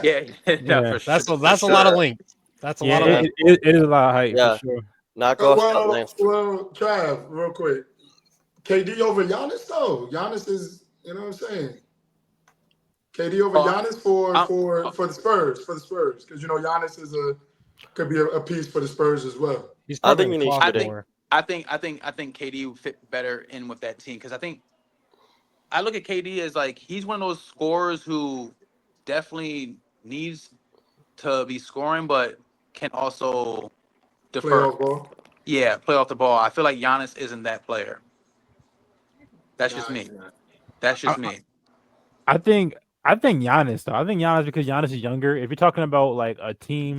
Yeah, for that's sure. a lot of links. That's a lot of links. It is a lot of height for sure. Not go well, Trav, real quick. KD over Giannis though. Giannis is, you know what I'm saying? KD over Giannis for the Spurs, because you know Giannis could be a piece for the Spurs as well. I think KD would fit better in with that team because I look at KD as like he's one of those scorers who definitely needs to be scoring, but can also defer. Play off ball. Yeah, play off the ball. I feel like Giannis isn't that player. That's just me. That's just me. I think Giannis though. I think Giannis because Giannis is younger. If you're talking about like a team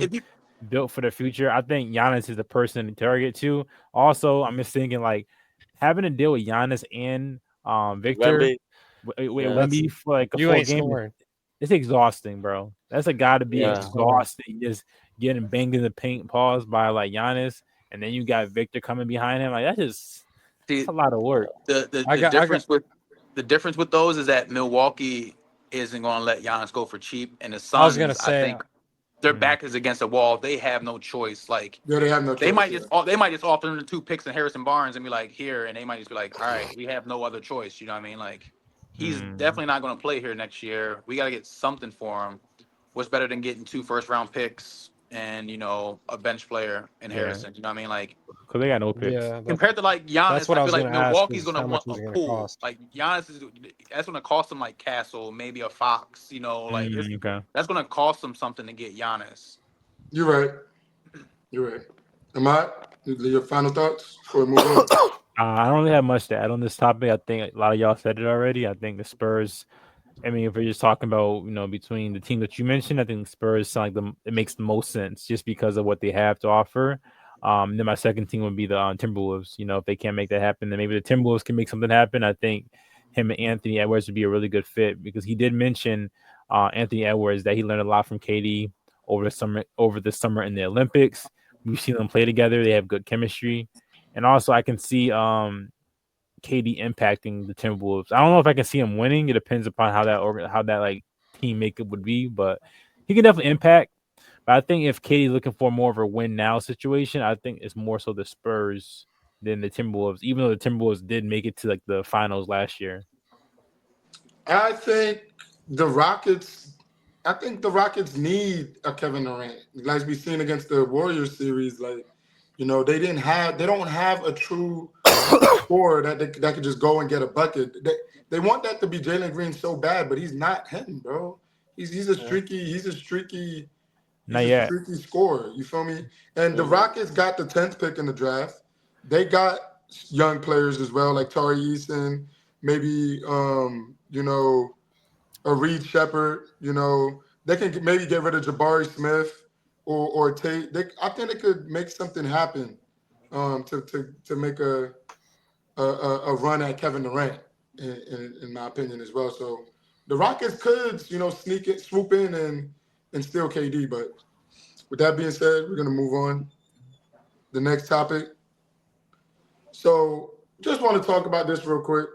built for the future, I think Giannis is the person to target to. Also, I'm just thinking like having to deal with Giannis and Victor Wemby for like a full game. It's exhausting, bro. That's a guy to be exhausting. Just getting banged in the paint, paused by like Giannis, and then you got Victor coming behind him. Like that's a lot of work. The difference with those is that Milwaukee isn't going to let Giannis go for cheap, and the Suns, I was going to say, I think their back is against the wall. They have no choice. Like they have no choice. They might just offer them the 2 picks and Harrison Barnes and be like here, and they might just be like, all right, we have no other choice. You know what I mean? Like. He's definitely not going to play here next year. We got to get something for him. What's better than getting 2 first-round picks and, you know, a bench player in Harrison? You know what I mean? Like, because they got no picks. Yeah, compared to like Giannis, I feel like Milwaukee's going to want a pool. Like Giannis that's going to cost them like Castle, maybe a Fox. You know, like that's going to cost them something to get Giannis. You're right. Ahmad, your final thoughts before we move on? I don't really have much to add on this topic. I think a lot of y'all said it already. I think the Spurs. I mean, if we're just talking about, you know, between the team that you mentioned, I think the Spurs sound like it makes the most sense just because of what they have to offer. Then my second team would be the Timberwolves. You know, if they can't make that happen, then maybe the Timberwolves can make something happen. I think him and Anthony Edwards would be a really good fit because he did mention Anthony Edwards that he learned a lot from KD over the summer in the Olympics. We've seen them play together. They have good chemistry. And also, I can see KD impacting the Timberwolves. I don't know if I can see him winning. It depends upon how that like team makeup would be, but he can definitely impact. But I think if KD's looking for more of a win now situation, I think it's more so the Spurs than the Timberwolves. Even though the Timberwolves did make it to like the finals last year. I think the Rockets need a Kevin Durant. Like we've seen against the Warriors series, like. You know, they don't have a true scorer that could just go and get a bucket. They want that to be Jalen Green so bad, but he's not him, bro. He's a streaky Not yet. scorer. You feel me? And the Rockets got the 10th pick in the draft. They got young players as well, like Tari Eason, maybe you know, a Reed Shepard. You know, they can maybe get rid of Jabari Smith or Tate. I think they could make something happen to make a run at Kevin Durant, in my opinion as well. So the Rockets could, you know, swoop in and steal KD. But with that being said, we're gonna move on. The next topic. So just want to talk about this real quick.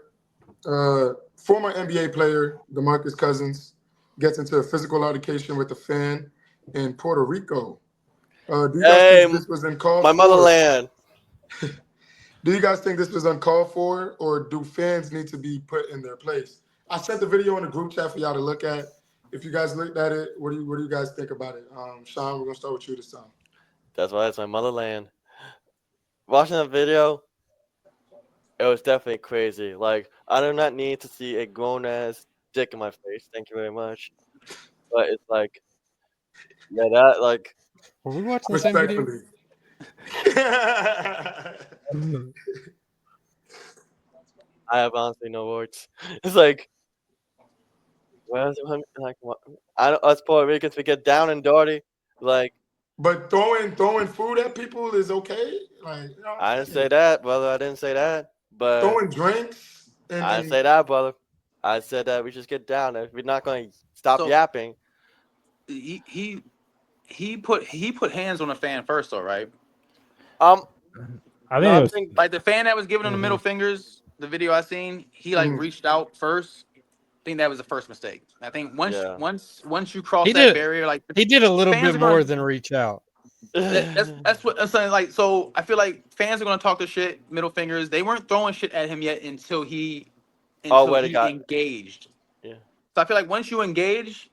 Former NBA player DeMarcus Cousins gets into a physical altercation with a fan in Puerto Rico. Do you guys think this was uncalled for? My motherland. Do you guys think this was uncalled for, or do fans need to be put in their place? I sent the video in the group chat for y'all to look at. If you guys looked at it, what do you guys think about it? Sean, we're gonna start with you this time. That's why it's my motherland. Watching the video, it was definitely crazy. Like, I do not need to see a grown ass dick in my face. Thank you very much. But it's like, yeah, that like. Were we watching the same video? Respectfully. I have honestly no words. It's like, well, like what? Us Puerto Ricans, we get down and dirty. Like, But throwing food at people is okay. Like, you know, I didn't say that, brother. I didn't say that. But throwing drinks. I didn't say that, brother. I said that we just get down. If we're not going to stop So- yapping. He put hands on a fan first, though, right? I think No, it was, Like the fan that was giving him the middle fingers, the video I seen, he like reached out first. I think that was the first mistake. I think once you cross He that did- barrier, like He did a little Fans bit are gonna- more than reach out. that's what I'm saying. Like, so I feel like fans are gonna talk the shit, middle fingers. They weren't throwing shit at him yet until he engaged. Yeah. So I feel like once you engage,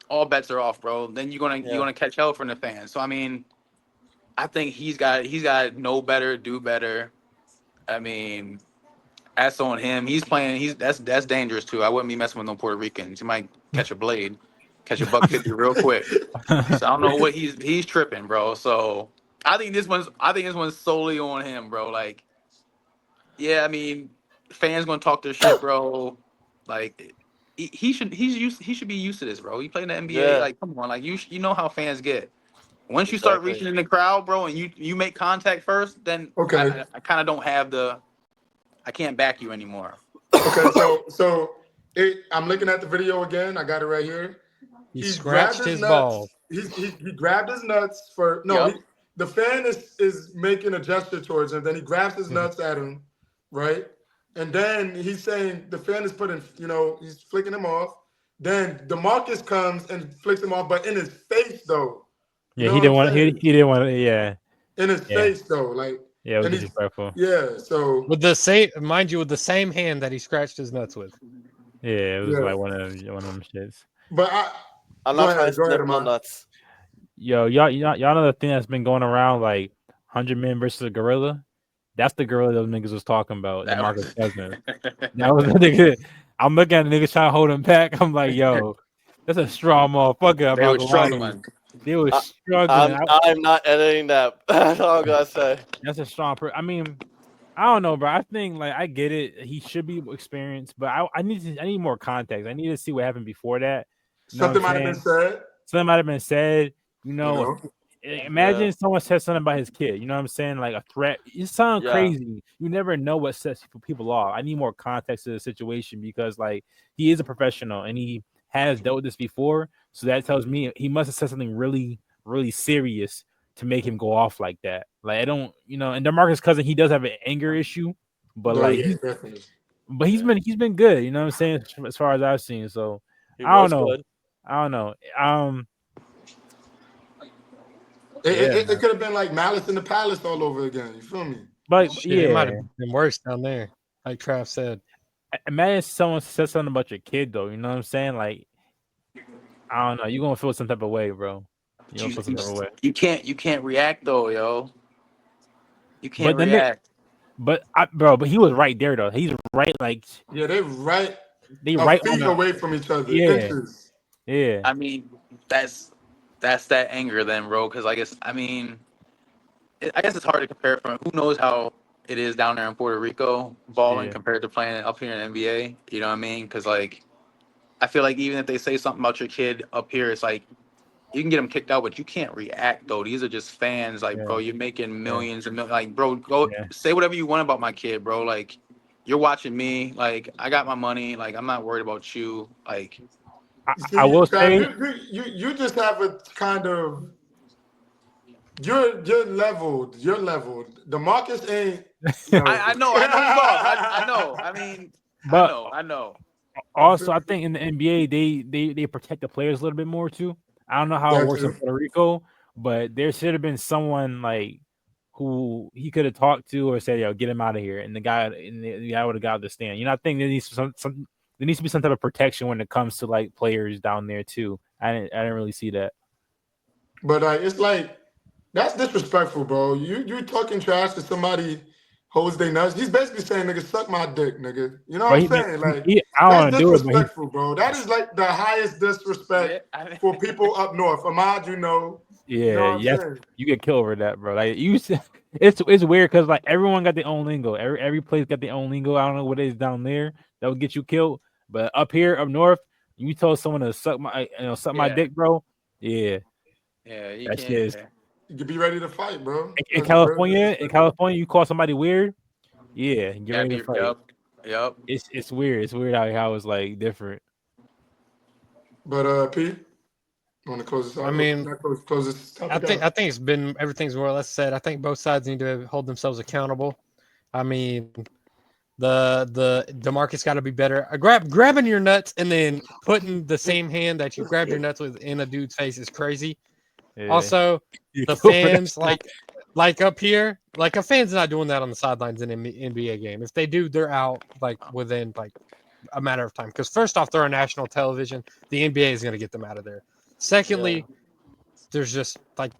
all bets are off, bro. Then you're gonna catch hell from the fans. So I mean, I think he's got to know better, do better. I mean, that's on him. He's playing. That's dangerous too. I wouldn't be messing with no Puerto Ricans. You might catch a blade, catch a $150 real quick. So I don't know what he's tripping, bro. So I think this one's solely on him, bro. Like, yeah, I mean, fans gonna talk their shit, bro. Like, he should be used to this, bro. He played in the NBA. Yeah. Like, come on, like you know how fans get. Once you start reaching in the crowd, bro, and you make contact first, then Okay. I kind of don't have I can't back you anymore. Okay, so I'm looking at the video again. I got it right here. He grabbed scratched his nuts. balls. He grabbed his nuts for the fan is making a gesture towards him. Then he grabs his nuts at him, right? And then he's saying the fan is putting, you know, he's flicking him off. Then DeMarcus comes and flicks him off, but in his face though. yeah, You he know didn't what want. I'm He saying? didn't want. Yeah, In his face though, like yeah, it was And he's- disrespectful. yeah. So With the same, mind you, with the same hand that he scratched his nuts with. Yeah, it was Yeah. like one of them shits. but I'm Go not ahead, trying to go ahead, snip no Amon. nuts. Yo, y'all know the thing that's been going around, like 100 men versus a gorilla. That's the gorilla those niggas was talking about. That DeMarcus was- Cousins. That was the nigga. I'm looking at the niggas trying to hold him back. I'm like, yo, that's a strong motherfucker. I'm They not were gonna lie to you. struggling. They were struggling. I'm not editing that. That's all I'm gonna say. That's a strong. I mean, I don't know, bro. I think like I get it. He should be experienced, but I need more context. I need to see what happened before that. You know something what might I'm have been saying? said. Something might have been said. You You know, know? imagine someone said something about his kid. You know what I'm saying? Like a threat. It sounds Yeah. crazy. You never know what sets people off. I need more context to the situation because like he is a professional and he has dealt with this before. So that tells me he must have said something really, really serious to make him go off like that. Like I don't, you know, and DeMarcus Cousins, he does have an anger issue, but No, like yeah, definitely. but he's been good, you know what I'm saying, as far as I've seen. So He I don't was know. good. I don't know. It could have been like Malice in the Palace all over again. You feel me? But Shit, it might yeah, have been worse down there, like Trav said. imagine someone says something about your kid though. You know what I'm saying? Like, I don't know. You're gonna feel some type of way, bro. You gonna feel some type of way. You can't react though, yo. You can't But then react. but he was right there though. He's right, like Yeah, they right they a right on feet the away from each other, yeah, inches. yeah. I mean, that's that anger then, bro. Because I guess it's hard to compare from who knows how it is down there in Puerto Rico balling Yeah. compared to playing up here in the NBA. You know what I mean? Because like I feel like even if they say something about your kid up here, it's like you can get them kicked out, but you can't react though. These are just fans. Like, Yeah. bro, you're making millions and millions. Like, bro, go Yeah. say whatever you want about my kid, bro. Like, you're watching me. Like, I got my money. Like, I'm not worried about you. Like, I See, will Fab, say you just have a kind of you're leveled. You're leveled. The Marcus ain't I leveled. know, he's lost. I know. I mean, but I know. also I think in the NBA they protect the players a little bit more too. I don't know how it That works in too. Puerto Rico, but there should have been someone like who he could have talked to or said, "Yo, get him out of here," and the guy would have got the stand. You know, I think there needs some there needs to be some type of protection when it comes to like players down there too. I didn't really see that. But it's like that's disrespectful, bro. You talking trash to somebody holds their nuts. He's basically saying, "Nigga, suck my dick, nigga." You know But what I'm saying? Like I don't that's want to do it, but disrespectful, bro. That is like the highest disrespect for people up north. Ahmad, you know what I'm yes, saying? you get killed over that, bro. Like it's weird because like everyone got their own lingo. Every place got their own lingo. I don't know what it is down there that would get you killed, but up here up north, you told someone to suck my Yeah. dick, bro. Yeah, Yeah, you that shit can't. is You can be ready to fight, bro. in That's real California. In disrespectful. California, you call somebody weird, yeah, get Yeah, ready to fight. yep. It's weird. It's weird how it's like different. But P, you want to close this out? I mean, Not close this topic I out. think it's been everything's more or less said. I think both sides need to hold themselves accountable. I mean, the DeMarcus got to be better. Grabbing your nuts and then putting the same hand that you grabbed your nuts with in a dude's face is crazy. Yeah. Also, You the killed for that. fans like up here, like a fan's not doing that on the sidelines in an NBA game. If they do, they're out like within like a matter of time. Because first off, they're on national television. The NBA is going to get them out of there. Secondly, there's just like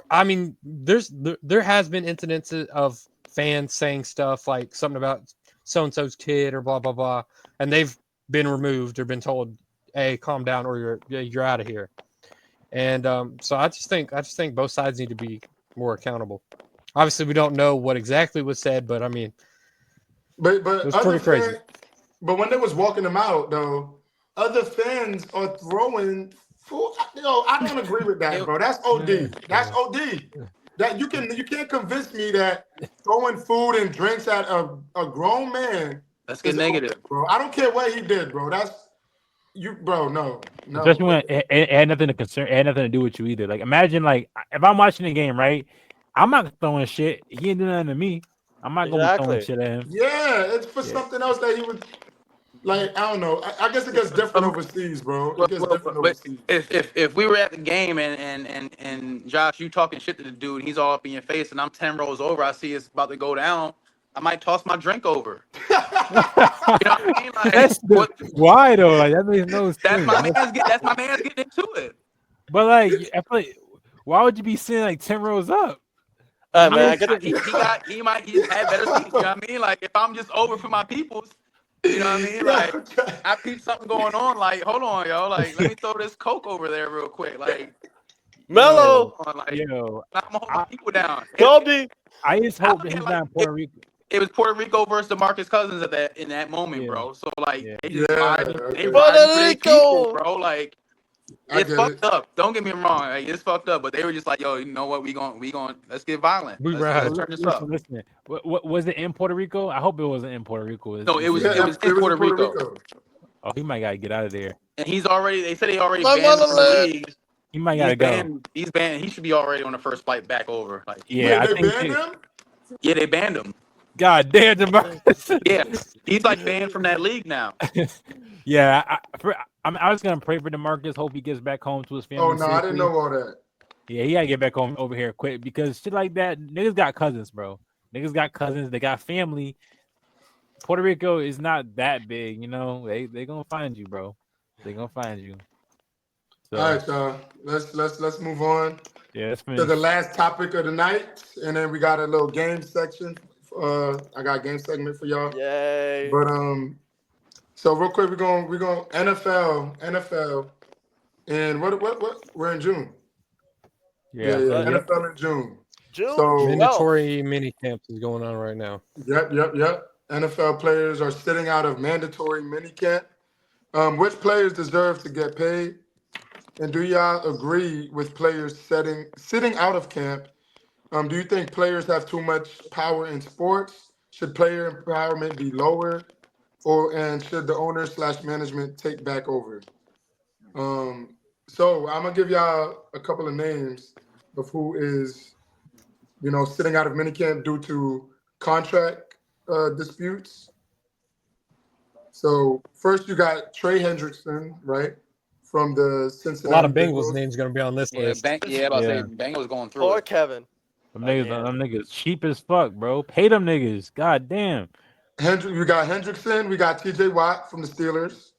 I mean, there has been incidences of fans saying stuff like something about so and so's kid or blah blah blah, and they've been removed or been told, "Hey, calm down, or you're out of here." And so I just think both sides need to be more accountable. Obviously, we don't know what exactly was said, but I mean, But it was other pretty crazy. but when they was walking them out though, other fans are throwing food. Yo, I don't agree with that, bro. That's OD. That's OD. That you can't convince me that throwing food and drinks at a grown man Let's get is negative. okay, bro. I don't care what he did, bro. That's you, bro. No. Especially when it had nothing to concern, it had nothing to do with you either. Like imagine like if I'm watching the game, right? I'm not throwing shit. He ain't doing nothing to me. I'm not going to be throwing shit at him. Yeah, it's for something else that he would like. I don't know. I guess it gets different overseas, bro. It gets different overseas. If we were at the game and Josh, you talking shit to the dude, and he's all up in your face, and I'm 10 rows over, I see it's about to go down, I might toss my drink over. You know what I mean? Like, why though? Like that makes no sense. that's my man's getting into it. But like, I feel like, why would you be sitting like 10 rows up? Man, he had better seats. You know what I mean? Like if I'm just over for my peoples, you know what I mean? Like I peep something going on. Like hold on, yo. Like let me throw this Coke over there real quick. Like Mellow. Like, Yo, I'm gonna hold my people down. Kobe. I just hope that he's not in Puerto Rico. It was Puerto Rico versus DeMarcus Cousins in that moment, bro. So like they just riding for their people, bro. Like it's fucked up. Don't get me wrong, like, it's fucked up. But they were just like, yo, you know what? We going let's get violent. Let's turn this up. Listen, what was it in Puerto Rico? I hope it wasn't in Puerto Rico. No, it was in Puerto Rico. Oh, he might gotta get out of there. And they said he already banned him from the league. He might gotta go. He's banned. He should be already on the first flight back over. Like, yeah, they banned him. Yeah, they banned him. God damn, DeMarcus. Yeah, he's like banned from that league now. Yeah, I was gonna pray for DeMarcus. Hope he gets back home to his family. Oh no, I didn't know all that. Yeah, he gotta get back home over here quick because shit like that, niggas got cousins, bro. Niggas got cousins. They got family. Puerto Rico is not that big, you know. They gonna find you, bro. They gonna find you. So All right, y'all. Let's move on yeah, it's to the been last topic of the night, and then we got a little game section. I got a game segment for y'all. Yay. But so real quick, we're going NFL, and what we're in June. yeah. Yeah, What? Yep. NFL in June. June So 12th. Mandatory mini camps is going on right now. Yep. NFL players are sitting out of mandatory minicamp. Which players deserve to get paid? And do y'all agree with players sitting out of camp? Do you think players have too much power in sports? Should player empowerment be lower, and should the owner / management take back over? So I'm gonna give y'all a couple of names of who is, sitting out of minicamp due to contract disputes. So first you got Trey Hendrickson, right, from the A Cincinnati lot of Bengals Bengals. names going to be on this Yeah, list. about to say Yeah. Bengals going through Poor it. Kevin. Them niggas, Again. them niggas cheap as fuck, bro. Pay them niggas. God damn. You got Hendrickson. We got T.J. Watt from the Steelers.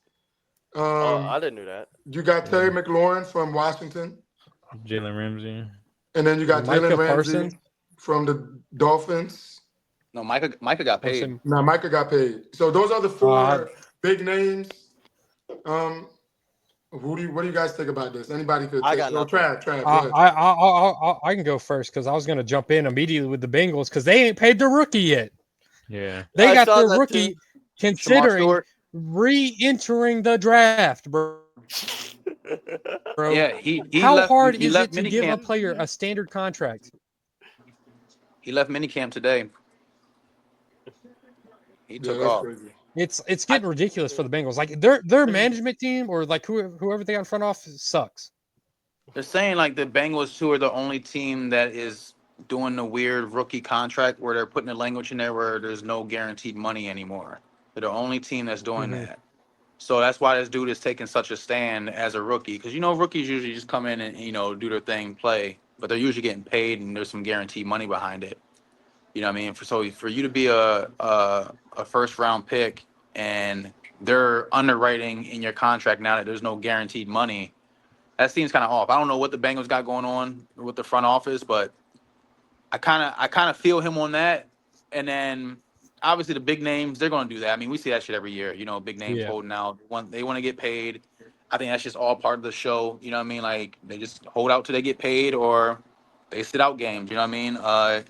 I didn't know that. You got Terry McLaurin from Washington, Jalen Ramsey. and then you got Micah Jalen Ramsey Parsons. from the Dolphins. No, Micah got paid. Now Micah got paid. So those are the four Uh, big names. What do you guys think about this? Anybody could I take. got No, nothing. Trav. Go ahead. I can go first because I was going to jump in immediately with the Bengals because they ain't paid their rookie yet. Yeah. They I got saw their that rookie too. Shamar considering Stewart. re-entering the draft, bro. Yeah, he How left, hard he is left it to give a minicamp. player a standard contract? He left minicamp today. He Yeah, took that's off. crazy. It's getting ridiculous for the Bengals. Like their management team or like whoever they got in front office sucks. They're saying like the Bengals too are the only team that is doing the weird rookie contract where they're putting the language in there where there's no guaranteed money anymore. They're the only team that's doing Mhm. that. So that's why this dude is taking such a stand as a rookie. Because rookies usually just come in and do their thing, play, but they're usually getting paid and there's some guaranteed money behind it. You know what I mean? For you to be a first round pick and they're underwriting in your contract now that there's no guaranteed money, that seems kind of off. I don't know what the Bengals got going on with the front office, but I kind of feel him on that. And then obviously the big names, they're going to do that. I mean, we see that shit every year. Big names Yeah. holding out. They want to get paid. I think that's just all part of the show. You know what I mean? Like they just hold out till they get paid, or they sit out games. You know what I mean?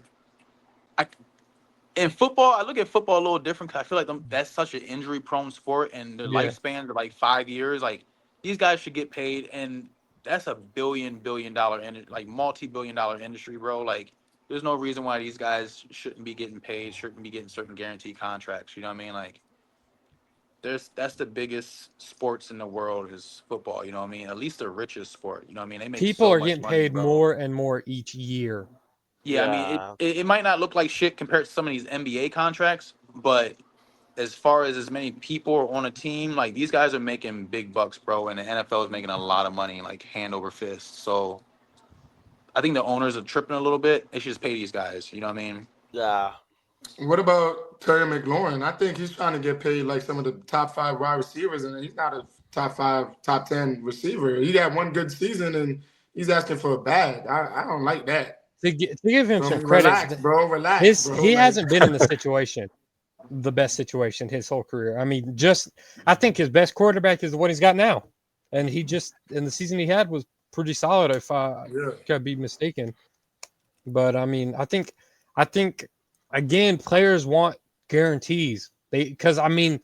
In football, I look at football a little different because I feel like that's such an injury-prone sport, and the Yeah. lifespans are like 5 years. Like these guys should get paid, and that's a billion dollar like multi-billion-dollar industry, bro. Like there's no reason why these guys shouldn't be getting paid, shouldn't be getting certain guaranteed contracts. You know what I mean? Like that's the biggest sports in the world is football. You know what I mean? At least the richest sport. You know what I mean? They make People so are much getting money, paid bro. more and more each year. Yeah, I mean, it might not look like shit compared to some of these NBA contracts, but as far as many people are on a team, like these guys are making big bucks, bro, and the NFL is making a lot of money, like hand over fist. So I think the owners are tripping a little bit. They should just pay these guys. You know what I mean? Yeah. What about Terry McLaurin? I think he's trying to get paid like some of the top 5 wide receivers, and he's not a top 5, top 10 receiver. He had one good season, and he's asking for a bag. I don't like that. To give him some Relax, credit, bro. Relax, bro. he hasn't been in the situation, the best situation his whole career. I mean, I think his best quarterback is the one he's got now, and he just in the season he had was pretty solid. If I could be mistaken, but I mean, I think again, players want guarantees. Because I mean,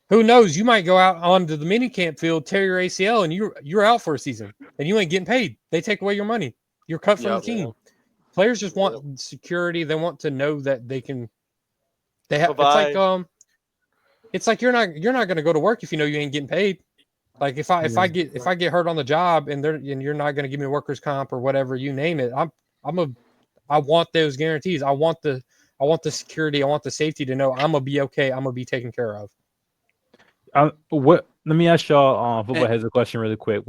who knows? You might go out onto the minicamp field, tear your ACL, and you're out for a season, and you ain't getting paid. They take away your money. You're cut from the team. Players just want security. They want to know that they can. They have. It's like you're not going to go to work if you know you ain't getting paid. Like if I get hurt on the job and you're not going to give me workers' comp or whatever, you name it. I want those guarantees. I want the security. I want the safety to know I'm gonna be okay. I'm gonna be taken care of. Let me ask y'all. Football has a question really quick.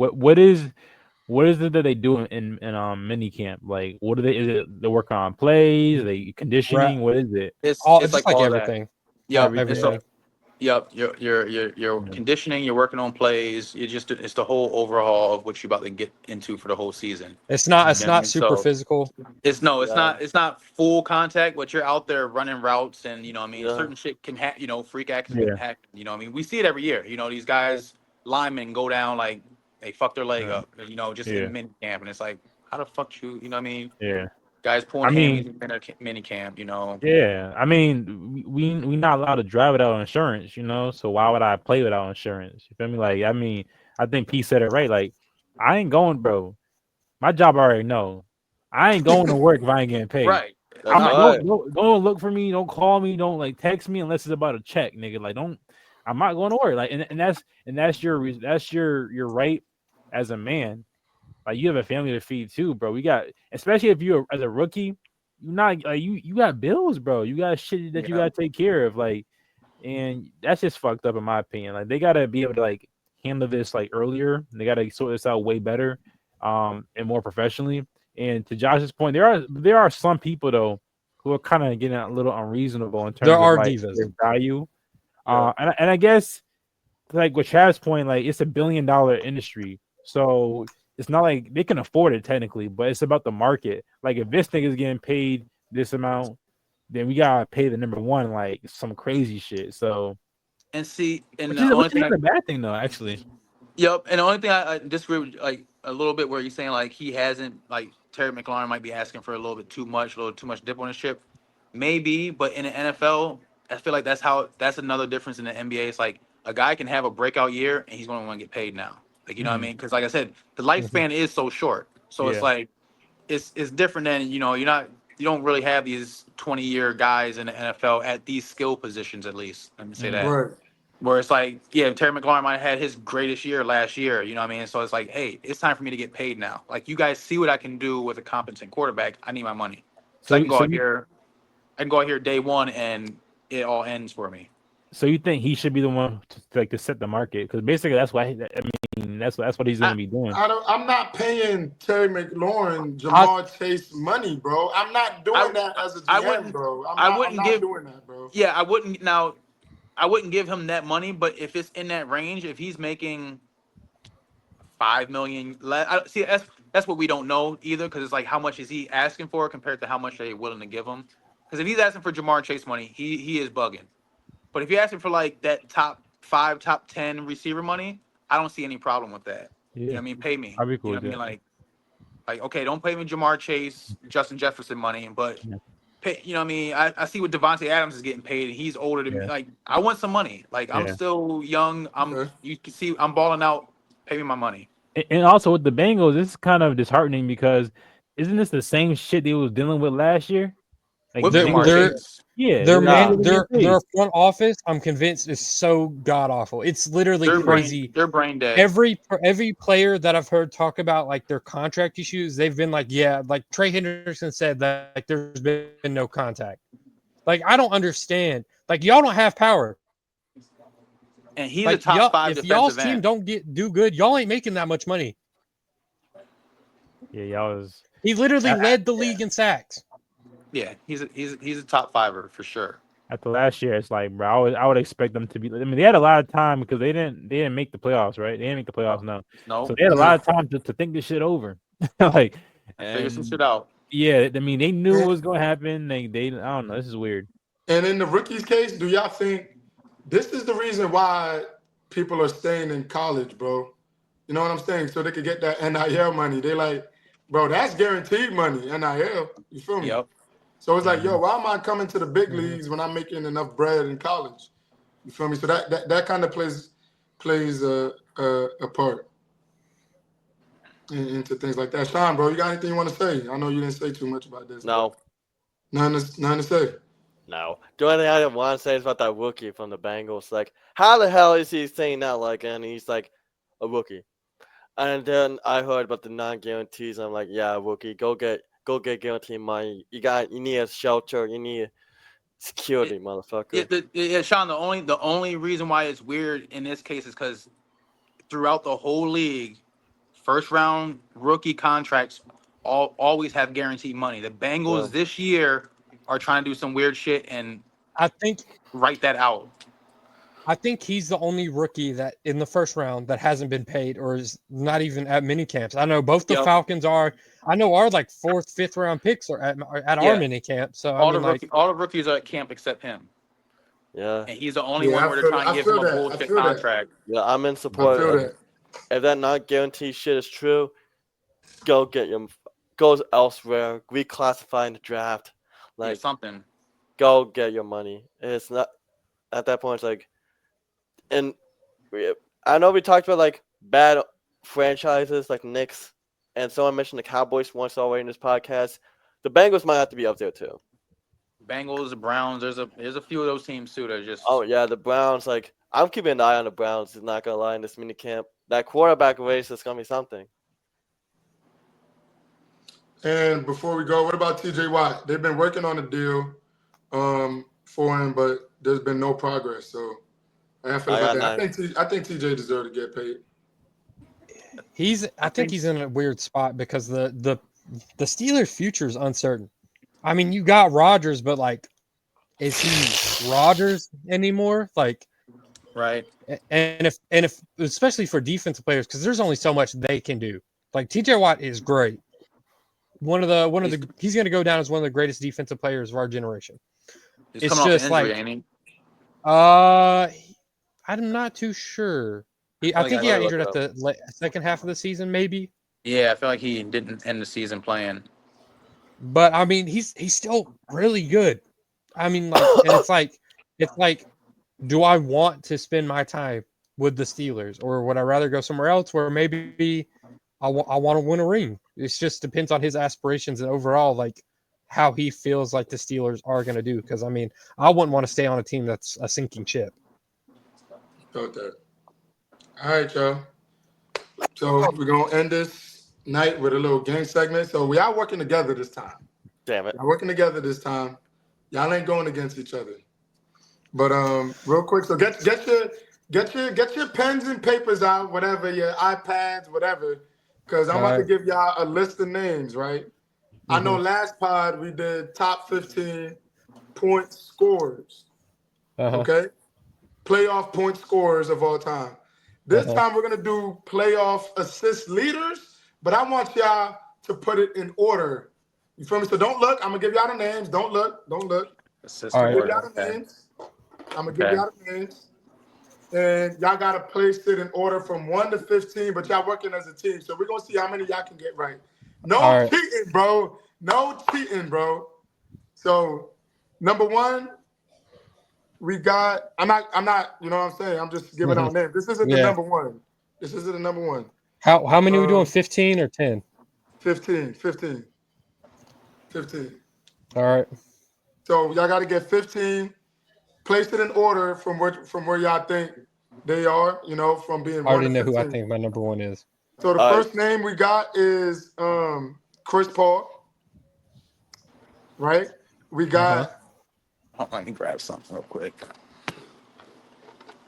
What is it that they do in mini camp? Like, what are they? Is it they work on plays? Are they conditioning? What is it? It's Just like like all everything. That. Yeah, everything. Yep, you're conditioning. You're working on plays. It's the whole overhaul of what you're about to get into for the whole season. It's not You know what I mean? super So physical. it's Yeah. not full contact, but you're out there running routes, and you know what I mean, Yeah. certain shit can happen. You know, freak accidents Yeah. can happen. You know what I mean, we see it every year. You know, these guys linemen go down like they fuck their leg Right. up. You know, just Yeah. in mini camp, and it's like, how the fuck you know what I mean? Yeah. Guys pulling I mean, hammies in mini camp. You know, yeah. I mean, we not allowed to drive without insurance, you know. So why would I play without insurance? You feel me? Like, I mean, I think P said it right. Like, I ain't going, bro. My job I already know. I ain't going to work if I ain't getting paid. right? That's I'm like, right. don't look for me. Don't call me. Don't like text me unless it's about a check, nigga. Like, don't. I'm not going to work. Like, and that's your right as a man. Like, you have a family to feed too, bro. We got, especially if you're as a rookie, you're not like you got bills, bro. You got shit that you Yeah. gotta take care of. Like, and that's just fucked up in my opinion. Like, they gotta be able to like handle this like earlier. They gotta sort this out way better, and more professionally. And to Josh's point, there are some people though who are kind of getting a little unreasonable in terms There of are like divas. their value. Yeah. And I guess like with Chad's point, like it's $1 billion industry, so it's not like they can afford it technically, but it's about the market. Like if this thing is getting paid this amount, then we gotta pay the number one like some crazy shit. So, And see, and which the is only thing not a bad thing though, actually. Yep, and the only thing I disagree with, like a little bit, where you're saying like he hasn't, like Terry McLaurin might be asking for a little bit too much, a little too much dip on his chip, maybe. But in the NFL, I feel like that's another difference in the NBA. It's like a guy can have a breakout year and he's going to want to get paid now. Like you know what I Mhm. mean? Because like I said, the Mm-hmm. lifespan is so short. So it's Yeah. like it's different than you don't really have these 20-year guys in the NFL at these skill positions, at least. Let me say Mhm. that. Right. Where it's like, yeah, Terry McLaurin might have had his greatest year last year, you know what I mean? So it's like, hey, it's time for me to get paid now. Like, you guys see what I can do with a competent quarterback. I need my money. So I can go out here day one and it all ends for me. So you think he should be the one to set the market? Because basically that's why that's what he's gonna be doing. I'm not paying Terry McLaurin, Jamar Chase money, bro. I'm not doing that as a GM, bro. I'm not doing that, bro. Yeah, I wouldn't give him that money, but if it's in that range, if he's making $5 million, see, that's what we don't know either, because it's like, how much is he asking for compared to how much they're willing to give him? Because if he's asking for Jamar Chase money, he is bugging. But if you're asking for like that top 5, top 10 receiver money, I don't see any problem with that. You know what I mean? Pay me. I'll be cool You know with what I mean? that. Like okay, don't pay me Jamar Chase, Justin Jefferson money, but Yeah. pay. You know what I mean? I see what Devontae Adams is getting paid, and he's older than me. Yeah. Like I want some money. Like I'm Yeah. still young. Okay. You can see I'm balling out. Pay me my money. And also with the Bengals, this is kind of disheartening because isn't this the same shit they was dealing with last year? Like With They're- Jamar they're- Chase. yeah, Their Yeah. their front office, I'm convinced, is so god awful. It's literally They're crazy. They're brain dead. Every player that I've heard talk about like their contract issues, they've been like, yeah, like Trey Henderson said that like there's been no contact. Like I don't understand. Like y'all don't have power. And he's Like a top y'all, 5 if y'all's defensive team end. don't do good, y'all ain't making that much money. yeah, y'all was He literally led the league in sacks. Yeah, he's a top 5er for sure. after last year. It's like, bro, I would expect them to be. I mean, they had a lot of time because they didn't make the playoffs, right? They didn't make the playoffs, no. No, So they had a lot of time to think this shit over, like figure some and- shit out. Yeah, I mean, they knew what was going to happen. They I don't know. This is weird. And in the rookies' case, do y'all think this is the reason why people are staying in college, bro? You know what I'm saying? So they could get that NIL money. They like, bro, that's guaranteed money, NIL. You feel me? Yep. So it's like, yo, why am I coming to the big leagues when I'm making enough bread in college? You feel me? So that kind of plays a part into things like that. Sean, bro, you got anything you want to say? I know you didn't say too much about this. No. Nothing to say. No. The only thing I want to say is about that rookie from the Bengals. Like, how the hell is he saying that? Like, and he's like a rookie. And then I heard about the non-guarantees. I'm like, yeah, rookie, go get guaranteed money. You need a shelter. You need security, motherfucker. Yeah, Sean. The only reason why it's weird in this case is because throughout the whole league, first round rookie contracts always have guaranteed money. The Bengals this year are trying to do some weird shit and I think write that out. I think he's the only rookie that in the first round that hasn't been paid or is not even at mini camps. I know both the Yep. Falcons are. I know our like 4th, 5th round picks are at our Yeah. mini camp. So All I mean, like, all the rookies are at camp except him, Yeah. and he's the only Yeah, one I where they're feel- trying I to give feel him a that. I bullshit feel that. contract. Yeah, I'm in I support. feel Of, that. if that not guaranteed shit is true, go get your goes elsewhere. Reclassify in the draft. Like Like, something. go get your money. It's not at that point. It's like, and I know we talked about like bad franchises like Knicks, and someone mentioned the Cowboys once already in this podcast. The Bengals might have to be up there too. Bengals, Browns. There's a few of those teams too that are just. Oh yeah, the Browns. Like, I'm keeping an eye on the Browns. Not gonna lie, in this mini camp, that quarterback race is gonna be something. And before we go, what about TJ Watt? They've been working on a deal for him, but there's been no progress. So I feel about that. I think TJ deserves to get paid. I think he's in a weird spot because the Steelers' future is uncertain. I mean, you got Rodgers, but like, is he Rodgers anymore? Like, Right. and if especially for defensive players, because there's only so much they can do. Like TJ Watt is great. He's going to go down as one of the greatest defensive players of our generation. He's It's coming just off an injury, like- ain't I'm not too sure. I Like, think I he got gotta injured look at the second half of the season, maybe. he? Yeah, I feel like he didn't end the season playing. But I mean, he's still really good. I mean, like, and it's like, do I want to spend my time with the Steelers, or would I rather go somewhere else where maybe I want to win a ring? It just depends on his aspirations and overall, like, how he feels like the Steelers are going to do. Because I mean, I wouldn't want to stay on a team that's a sinking ship. Felt that. All right, y'all. So we're gonna end this night with a little game segment. So we are working together this time. Damn it. We're working together this time. Y'all ain't going against each other. But real quick, so get your pens and papers out, whatever, your iPads, whatever, because I'm about to give y'all a list of names, right? I know last pod we did top 15 point scorers. Okay? Playoff point scorers of all time. This time we're gonna do playoff assist leaders, but I want y'all to put it in order. You feel me? So don't look. I'm gonna give y'all the names. Don't look. Assist All right. Give order. y'all the Okay. names. I'm gonna give y'all the names. And y'all gotta place it in order from 1 to 15, but y'all working as a team. So we're gonna see how many y'all can get right. No cheating, bro. No cheating, bro. So number 1, we got. I'm not. You know what I'm saying? I'm just giving out names. This isn't the number 1. This isn't the number 1. How many are we doing? 15 or 10? 15. All right. So y'all got to get 15. Place it in order from where y'all think they are. You know, from being. I already 1 to know who I 15. think my number 1 is. So the first name we got is Chris Paul. Right? We got. Let me grab something real quick.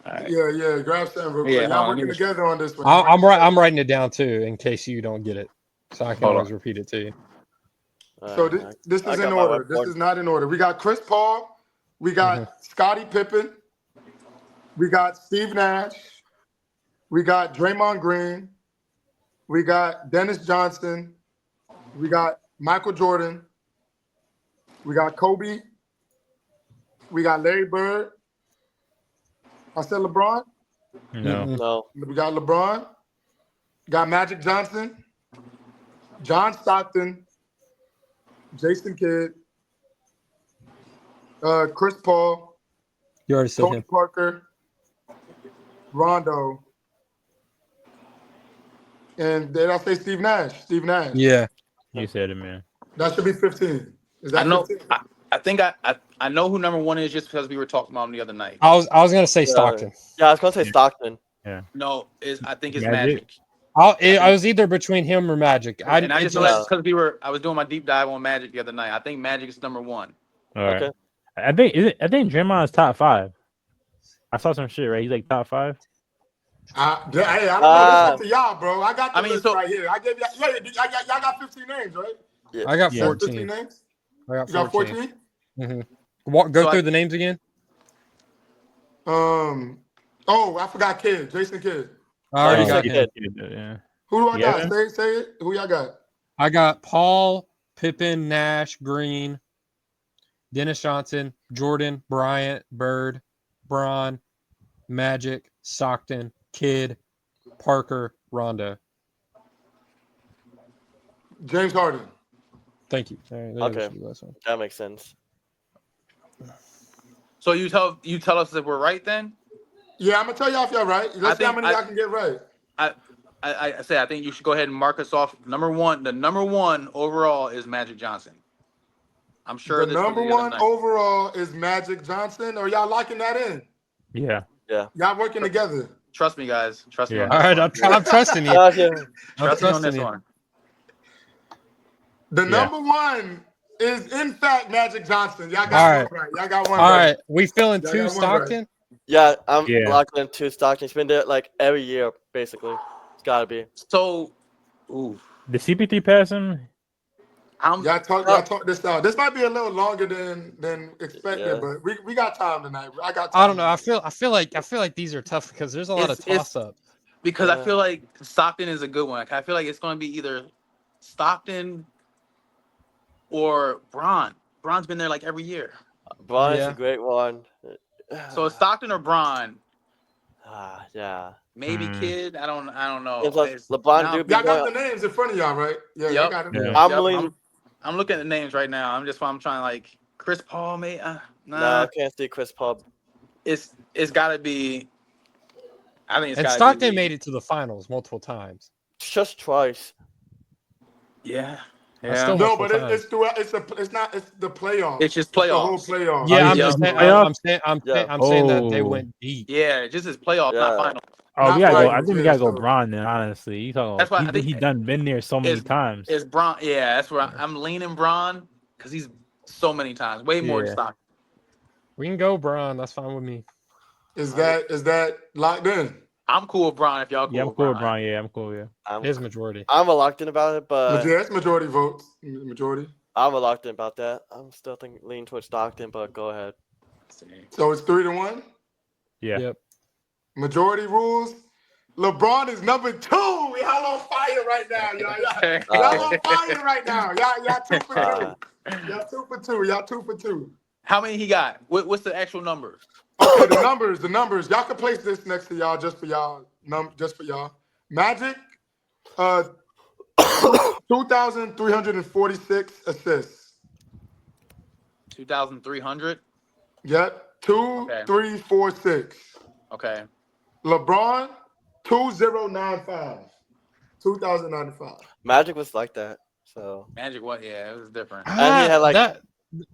All right. Yeah. Grab something real quick. Yeah, hold Y'all on, working let me- together on this one. I'm writing it down too in case you don't get it, so I can Hold always on. repeat it to you. So this is in order. This is not in order. We got Chris Paul. We got Scottie Pippen. We got Steve Nash. We got Draymond Green. We got Dennis Johnson. We got Michael Jordan. We got Kobe. We got Larry Bird. I said LeBron. No. No. We got LeBron. Got Magic Johnson. John Stockton. Jason Kidd. Chris Paul. You already said Tony him. Parker. Rondo. And did I say Steve Nash? Steve Nash. Yeah. You said it, man. That should be 15. Is that I know. 15? I think I know who number 1 is just because we were talking about him the other night. I was gonna say Stockton. Yeah, I was gonna say Stockton. No, I think it's Magic? Magic. I was either between him or Magic. I just know that's because I was doing my deep dive on Magic the other night. I think Magic is number 1. All right. Okay. I think Draymond is top 5. I saw some shit, right? He's like top 5. I don't know. This is up to y'all, bro. I got the list so- right here. I gave y'all. Yeah, y'all got 15 names, right? I got Yeah. 14. 15 names. I got You got 14. 14. Go So through the names again. Oh, I forgot Kidd. Jason Kidd. I already Oh, got yeah. him. Yeah. Who do I Yeah, got? man. Say it. Who y'all got? I got Paul, Pippen, Nash, Green, Dennis Johnson, Jordan, Bryant, Bird, Braun, Magic, Stockton, Kidd, Parker, Rondo. James Harden. Thank you. All right, Okay. the last one. That makes sense. So you tell us if we're right then. Yeah, I'm gonna tell y'all if y'all right. Let's see how think many y'all can get right. I say I think you should go ahead and mark us off. Number one, the number one overall is Magic Johnson. I'm sure The this will number be the one night. overall is Magic Johnson. Are y'all locking that in? Yeah. Y'all working together. Trust me, guys. Trust me Yeah. on All this right, one. I'm trusting you. Gotcha. I'm Trust me on trusting this you. one. The Yeah. number one is in fact Magic Johnson. Y'all All got right. one right. Y'all got one All right. right, we feeling Y'all two got one right. Stockton? Yeah, I'm Yeah. locked into Stockton. He's been there like every year, basically. It's gotta be. So, ooh, The CP3 pass him. Y'all talk this out. This might be a little longer than expected, Yeah. but we got time tonight. I got time. I don't know. I feel like these are tough because there's a lot of It's- toss ups. because I Yeah. feel like Stockton is a good one. I feel like it's going to be either Stockton or Bron. Bron's been there like every year. Braun is Yeah. a great one. So it's Stockton or Bron. Yeah. Maybe Hmm. Kid. I don't know. It's like It's- LeBron now- do be Y'all got going. the names in front of y'all, right? Yeah, y'all Yep. got it. Yeah. I'm Yep, leaning. I'm looking at the names right now. I'm trying to like Chris Paul. No, Nah. I can't see Chris Paul. It's got to be. I think it's And got to Stockton be. made it to the finals multiple times. Just twice. Yeah. I still No, multiple but times. it's the playoffs. It's just the whole playoffs. playoffs. Yeah, Oh, I'm yeah. just saying. Playoff? I'm saying that they Oh. went deep. Yeah, just his playoffs, not Yeah. final. Oh, Not we gotta go. I finals, think we yeah, gotta go so- Bron then. Honestly, you talking That's about why I think he done been there so many times. It's Bron. Yeah, that's where I'm leaning Bron because he's so many times, way more than Yeah. Stockton. We can go Braun. That's fine with me. Is that locked in? I'm cool with Bron if y'all cool Yeah, I'm with cool Bron. with Bron. Yeah, I'm cool. Yeah. His majority. I'm reluctant about it, but Yeah, it's majority votes. Majority. I'm reluctant about that. I'm still leaning towards Stockton, but go ahead. So it's 3-1. Yeah. Yep. Majority rules. LeBron is number 2. Y'all on fire right now, y'all. Y'all on fire right now. Y'all 2 for 2. Y'all 2 for 2. Y'all 2 for 2. How many he got? What's the actual numbers? Okay, the numbers. Y'all can place this next to y'all just for y'all. Just for y'all. Magic, 2,346 assists. 2,300. Yep. 2,346. Okay. LeBron, 2,095. 2,095. Magic was like that, so Magic, what? Yeah, it was different. And he had, like-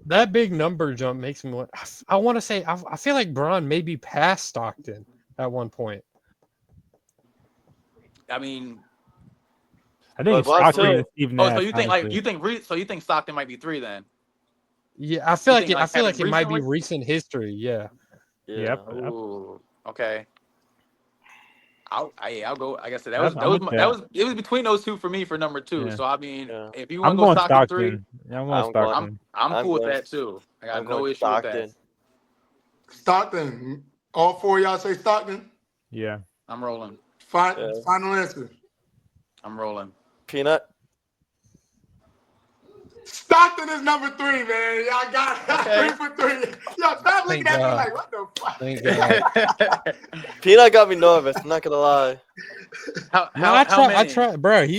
that big number jump makes me want. I want to say I feel like Braun may be past Stockton at one point. I mean, I think But Bron's Stockton too. and Steve oh, Nash. so you think honestly. you think Stockton might be 3 then? Yeah, I feel You like think, it. like, I feel like it happened might be recently? recent history. Yeah. yeah. Yep. Ooh, okay. I'll go. Like I said, I'm with that. it was between those two for me for number 2. Yeah. So I mean, Yeah. if you want I'm to go going Stockton 3, Stockton. Yeah, I'm going I'm going- Stockton. I'm I'm cool with going- that too. I got I'm no going issue with that. Stockton. Stockton. All 4 of y'all say Stockton? Yeah. I'm rolling. Yeah. Final answer. I'm rolling. Peanut. Stockton is number 3, man. Y'all got Okay. 3 for 3. Y'all stop looking Thank at me God. like, what the fuck? Thank God. Peanut got me nervous. I'm not gonna lie. how No, I many? try, bro. How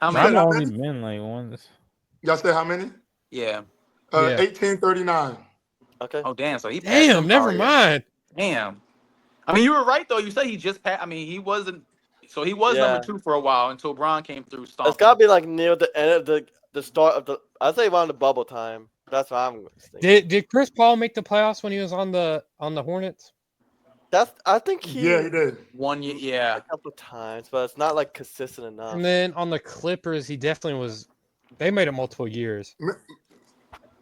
I've many? how only many? been like once. Y'all said how many? Yeah. Yeah. 1839. Okay. Oh damn. So he passed Damn, him never already. mind. Damn. I mean, you were right though. You said he just passed. I mean, he wasn't. So he was Yeah. number 2 for a while until Bron came through. It's Stomping. gotta be like near the end of the start of the. I'd say around the bubble time. That's what I'm thinking. Did Chris Paul make the playoffs when he was on the Hornets? I think he Yeah, he did. 1 year. a Yeah. couple times, but it's not like consistent enough. And then on the Clippers, he definitely was. They made it multiple years.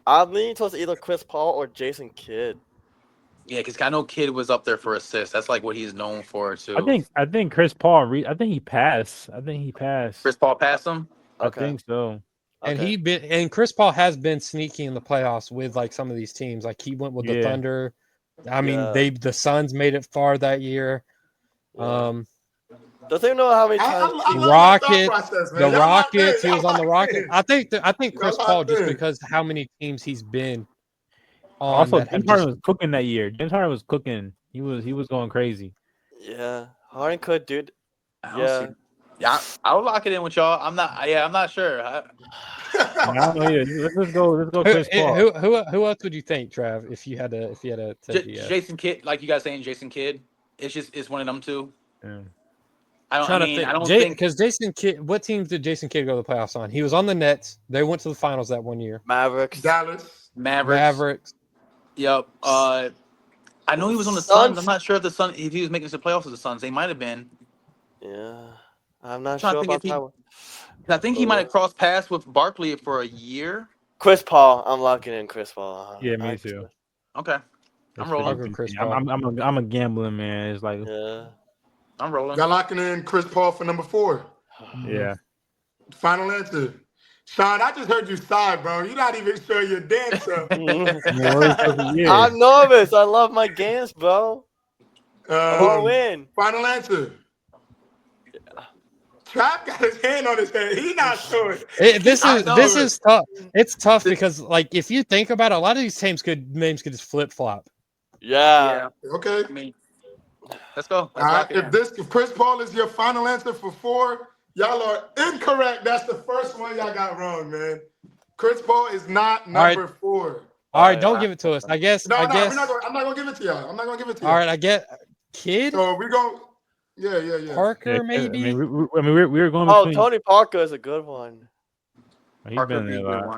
I'm leaning towards either Chris Paul or Jason Kidd. Yeah, because I know Kid was up there for assists. That's like what he's known for too. I think Chris Paul. I think he passed. Chris Paul passed him. I Okay. think so. And Chris Paul has been sneaky in the playoffs with like some of these teams. Like he went with the Yeah. Thunder, I mean, Yeah. the Suns made it far that year. Yeah. Doesn't even know how many I times. love The your thought Rockets, process, man. the Y'all locked in. Rockets. He Y'all was on the locked Rockets. in. I think Y'all Chris Paul locked just in. because how many teams he's been on Also, that have James Harden just was cooking that year. James Harden was cooking. He was going crazy. Yeah, Harden could, dude. I don't see. Yeah. Yeah, I'll lock it in with y'all. I'm not. Yeah, I'm not sure. I don't know either. Let's go, Chris Paul. who else would you think, Trav, if you had to take a guess? Jason Kidd, like you guys saying, Jason Kidd. It's one of them two. Yeah. Trying to I think, don't think because Jason Kidd. What teams did Jason Kidd go to the playoffs on? He was on the Nets. They went to the finals that one year. Mavericks. Dallas. Mavericks. Yep. I know he was on the Suns. Suns. I'm not sure if he was making the playoffs with the Suns. They might have been. Yeah. I'm not trying to sure think about if he- that one. I think he might have crossed paths with Barkley for a year. Chris Paul. I'm locking in Chris Paul. Yeah, me too. Okay, That's rolling. pretty Chris decent. I'm a gambling man. It's like Yeah. I'm rolling. Y'all locking in Chris Paul for number 4. yeah. Final answer. Sean, I just heard you sigh, bro. You're not even sure your damn self. I'm nervous. I love my games, bro. I want to win. Final answer. Trap got his hand on his head. He's not sure. This know. is tough. It's tough because, like, if you think about it, a lot of these names could just flip flop. Yeah. Okay. I mean, let's go. All right. If Chris Paul is your final answer for 4, y'all are incorrect. That's the first one y'all got wrong, man. Chris Paul is not number 4. All right, don't give it to us. I guess. No, I'm not gonna give it to y'all. I'm not gonna give it to y'all. All right, I get Kid. So we're going. Yeah. Parker, Yeah, maybe. I mean, we were going Oh, between. Tony Parker is a good one. He's Parker been be there a a good lot.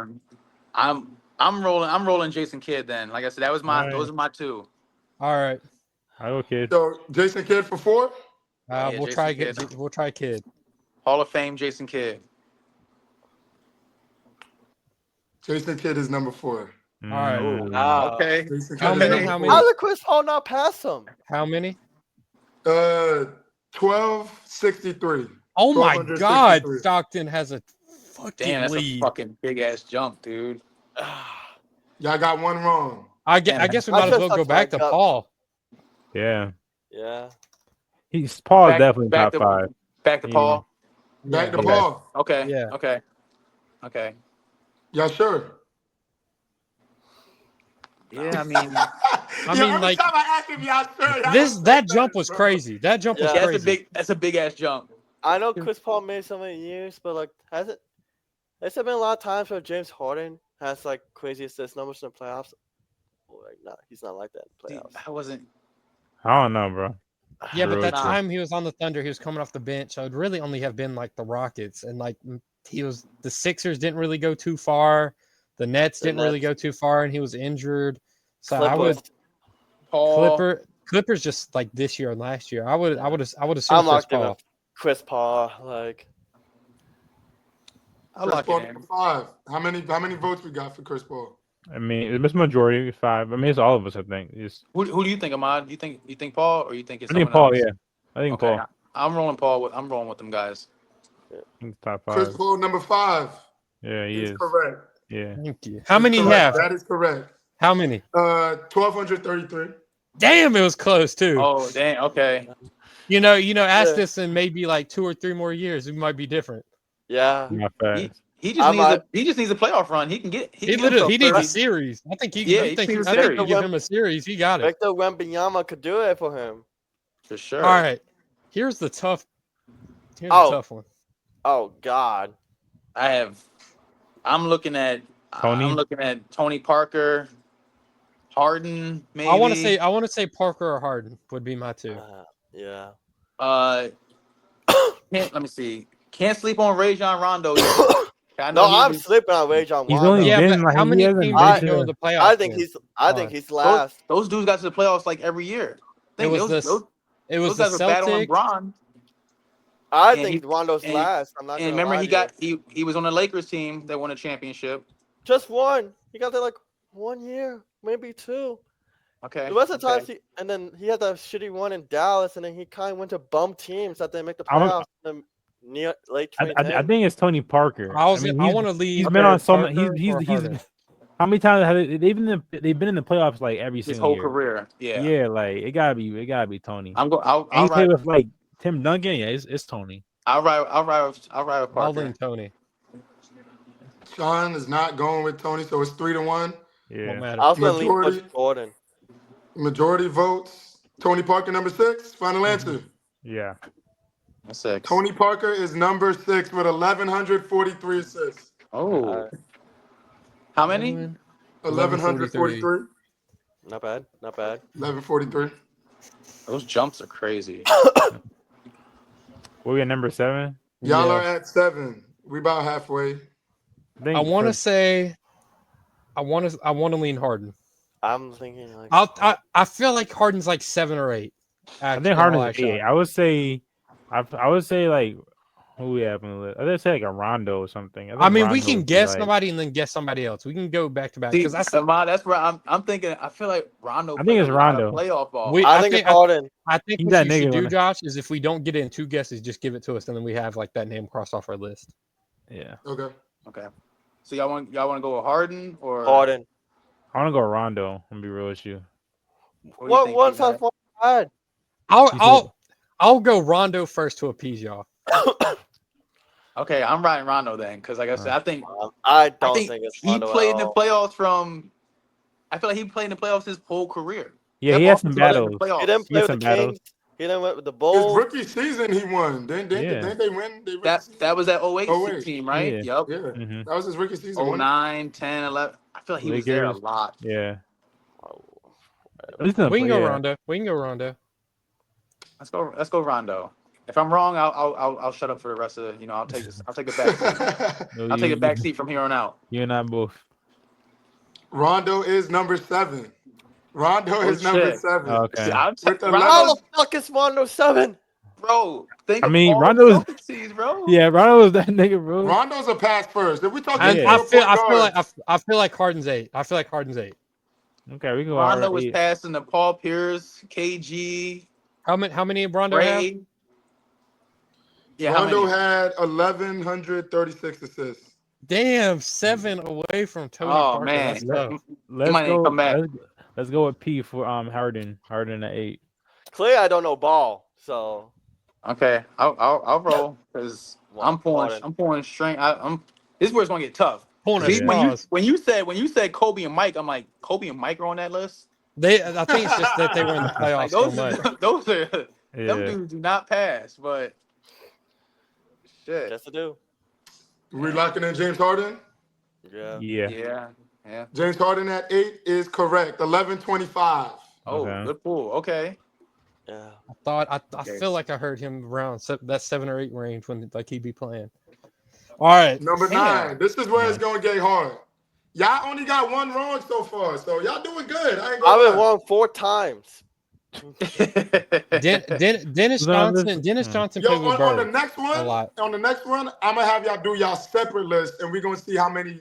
one. I'm rolling Jason Kidd then. Like I said, that was my Alright. those are my 2. All right, I go, kid. So Jason Kidd for 4. Yeah, we'll Jason try Kidd. We'll try Kid. Hall of Fame Jason Kidd. Jason Kidd is number 4. All right. Wow. Okay. Jason How Kidd many? is How number many? How did Chris Paul not pass him? How many? 4. 1263. Oh my God! 1263. Stockton has a fucking Damn, that's a lead. fucking big ass jump, dude. Y'all got one wrong. I guess we might as well go back to Paul. Yeah. Yeah. Paul is Back- definitely back top to- 5. Back to Yeah. Paul. Back to Okay. Paul. Okay. Yeah. Okay. Y'all sure? Yeah, I mean, mean, every like, time I ask if y'all sure, y'all That don't say jump was bro. crazy. That jump was Yeah, crazy. that's a big ass jump. I know Chris Paul made so many years, but like, has there been a lot of times where James Harden has like crazy assist numbers in the playoffs? Well, like, nah, he's not like that in See, playoffs. I wasn't. I don't know, bro. Yeah, but that Nah. time he was on the Thunder, he was coming off the bench. So it'd really only have been like the Rockets, and like the Sixers didn't really go too far. The Nets The didn't really go too far, and he was injured. So I would Paul. Clippers just like this year and last year. I would assume I'm Chris locked in Paul. with Chris Paul. Like, I'll Chris lock Paul it in. number 5. How many votes we got for Chris Paul? I mean, it's majority 5. I mean, it's all of us. I think. Who do you think, Ahmad? You think Paul, or you think it's I think someone Paul. else? Yeah. I think Okay. Paul. I'm rolling Paul. I'm rolling with them guys. I think top 5. Chris Paul number 5 Yeah, he is is. correct. Yeah. Thank you. How many you Correct. have? That is correct. How many? 1233. Damn, it was close too. Oh, dang. Okay. You know, ask Yeah. this in maybe like 2 or 3 more years. We might be different. yeah. Not fast. He just I needs might- he just needs a playoff run. He can get. He can get literally himself needs a 30. series. I think Yeah, I he think needs a you series. give him a series. He got it. Victor Wembanyama could do it for him. For sure. All right. Here's the tough one. Oh God. I'm looking at Tony? I'm looking at Tony Parker, Harden. Maybe. I want to say Parker or Harden would be my 2. Yeah. Let me see. Can't sleep on Rajon Rondo. I know No, he I'm was- sleeping on Rajon He's Rondo. only Yeah, been but like how he many hasn't teams been did he go to- to the playoffs? I think for? he's last. Those dudes got to the playoffs like every year. It was those the guys were battling Celtics. Bron. I And think Rondo's and- last. I'm not And gonna remember, lie to you. he was on the Lakers team that won a championship. Just one. He got there like 1 year, maybe 2. Okay. The rest of the okay. times, and then he had that shitty one in Dallas, and then he kind of went to bum teams that didn't make the I'm- playoffs in the late I 2010. think it's Tony Parker. I mean, want to leave. He's been on so Parker many. He's or Harden. How many times have they've been in the playoffs like every His single whole year? career. Yeah. Yeah, like it gotta be Tony. I'll And he played ride. with like Tim Duncan. Yeah, it's Tony. I'll ride with I'll Parker. lean Tony. Sean is not going with Tony, so it's 3-1. Won't Yeah, matter. I was gonna lean Majority- towards Jordan. Majority votes. Tony Parker, number 6. Final answer. yeah. That's 6. Tony Parker is number 6 with 1,143 assists. Oh. How many? 1,143. Not bad. Not bad. 1,143. Those jumps are crazy. We're at number 7. Y'all Yeah. are at 7. We about halfway. I want to say, I want to lean Harden. I'm thinking like I feel like Harden's like 7 or 8. I think Harden's 8. I would say like who we have on the list. I would say like a Rondo or something. I mean, we Rondo can would be, guess like- somebody and then guess somebody else. We can go back to back See, because that's Ahmad, that's where I'm thinking. I feel like Rondo. I think plays it's a lot of Rondo. Playoff ball. We- I I think think- it's Harden. I think He's what that you should nigga do, when I- Josh, is if we don't get it in 2 guesses, just give it to us, and then we have like that name crossed off our list. Yeah, Okay. Okay. So y'all want to go with Harden or Harden. I want to go Rondo. I'm gonna be real with you. What do you What think, one T-Mac? sounds more bad? I'll go Rondo first to appease y'all. Okay, I'm riding Rondo then, because like I said, I think I don't think it's he Rondo played at in the all. playoffs from. I feel like he played in the playoffs his whole career. Yeah, That he had Boston some team was in the battles. playoffs. He didn't He play had with the some battles. Kings. He didn't win with the His Bulls. rookie season, he won. Didn't they win? That was that 08 08. team, right? Yeah. Yep. Yeah. Mhm. That was his rookie season. wasn't it? 09, 10, 11. I feel like he was there a Lakers. lot. Yeah. At least in the We can play- go yeah. Rondo. We can go Rondo. Let's go Rondo. If I'm wrong, I'll shut up for the rest of the, I'll take this. I'll take a back seat. No, I'll take a back seat from here on out. You and I both. Rondo is number 7. Rondo is number shit. 7. Okay. See, I'll take With Rondo, How the fuck is Rondo 7? bro. Think I of mean, all Rondo's- the Celtics, bro. Yeah, Rondo was that nigga, bro. Rondo's a pass first. If we talking I, Yeah. I feel like Harden's 8. I feel like Harden's 8. Okay, we can go. Rondo R8. was passing to Paul Pierce, KG, How many Rondo have? Ray. Yeah, how Rondo many? had 1,136 assists. Damn, 7 away from Tony Oh Parker. man, That's tough. Let's might go. come back. Let's go with P for Harden. Harden at 8. Clearly, I don't know ball. So okay, I'll roll because I'm pulling string. This is where it's gonna get tough. Pulling a See, Yeah. straws. when you said Kobe and Mike, I'm like Kobe and Mike are on that list. I think it's just that they were in the playoffs Like so those, much. those are them Yeah. dudes do not pass. But shit, just to do. We locking in James Harden? Yeah. Yeah. yeah. James Harden at 8 is correct. 1,125. Oh, Okay. good pull. Okay. Yeah. I Okay. feel like I heard him around that 7 or 8 range when like he'd be playing. All right. Number Damn. 9. This is where it's going to get hard. Y'all only got 1 wrong so far, so y'all doing good. I ain't I've gonna been lie. wrong 4 times. Dennis Who's on this? Johnson. Dennis Hmm. Johnson Yo, played with on the Bird next a one, lot. I'm gonna have y'all do y'all separate list, and we're gonna see how many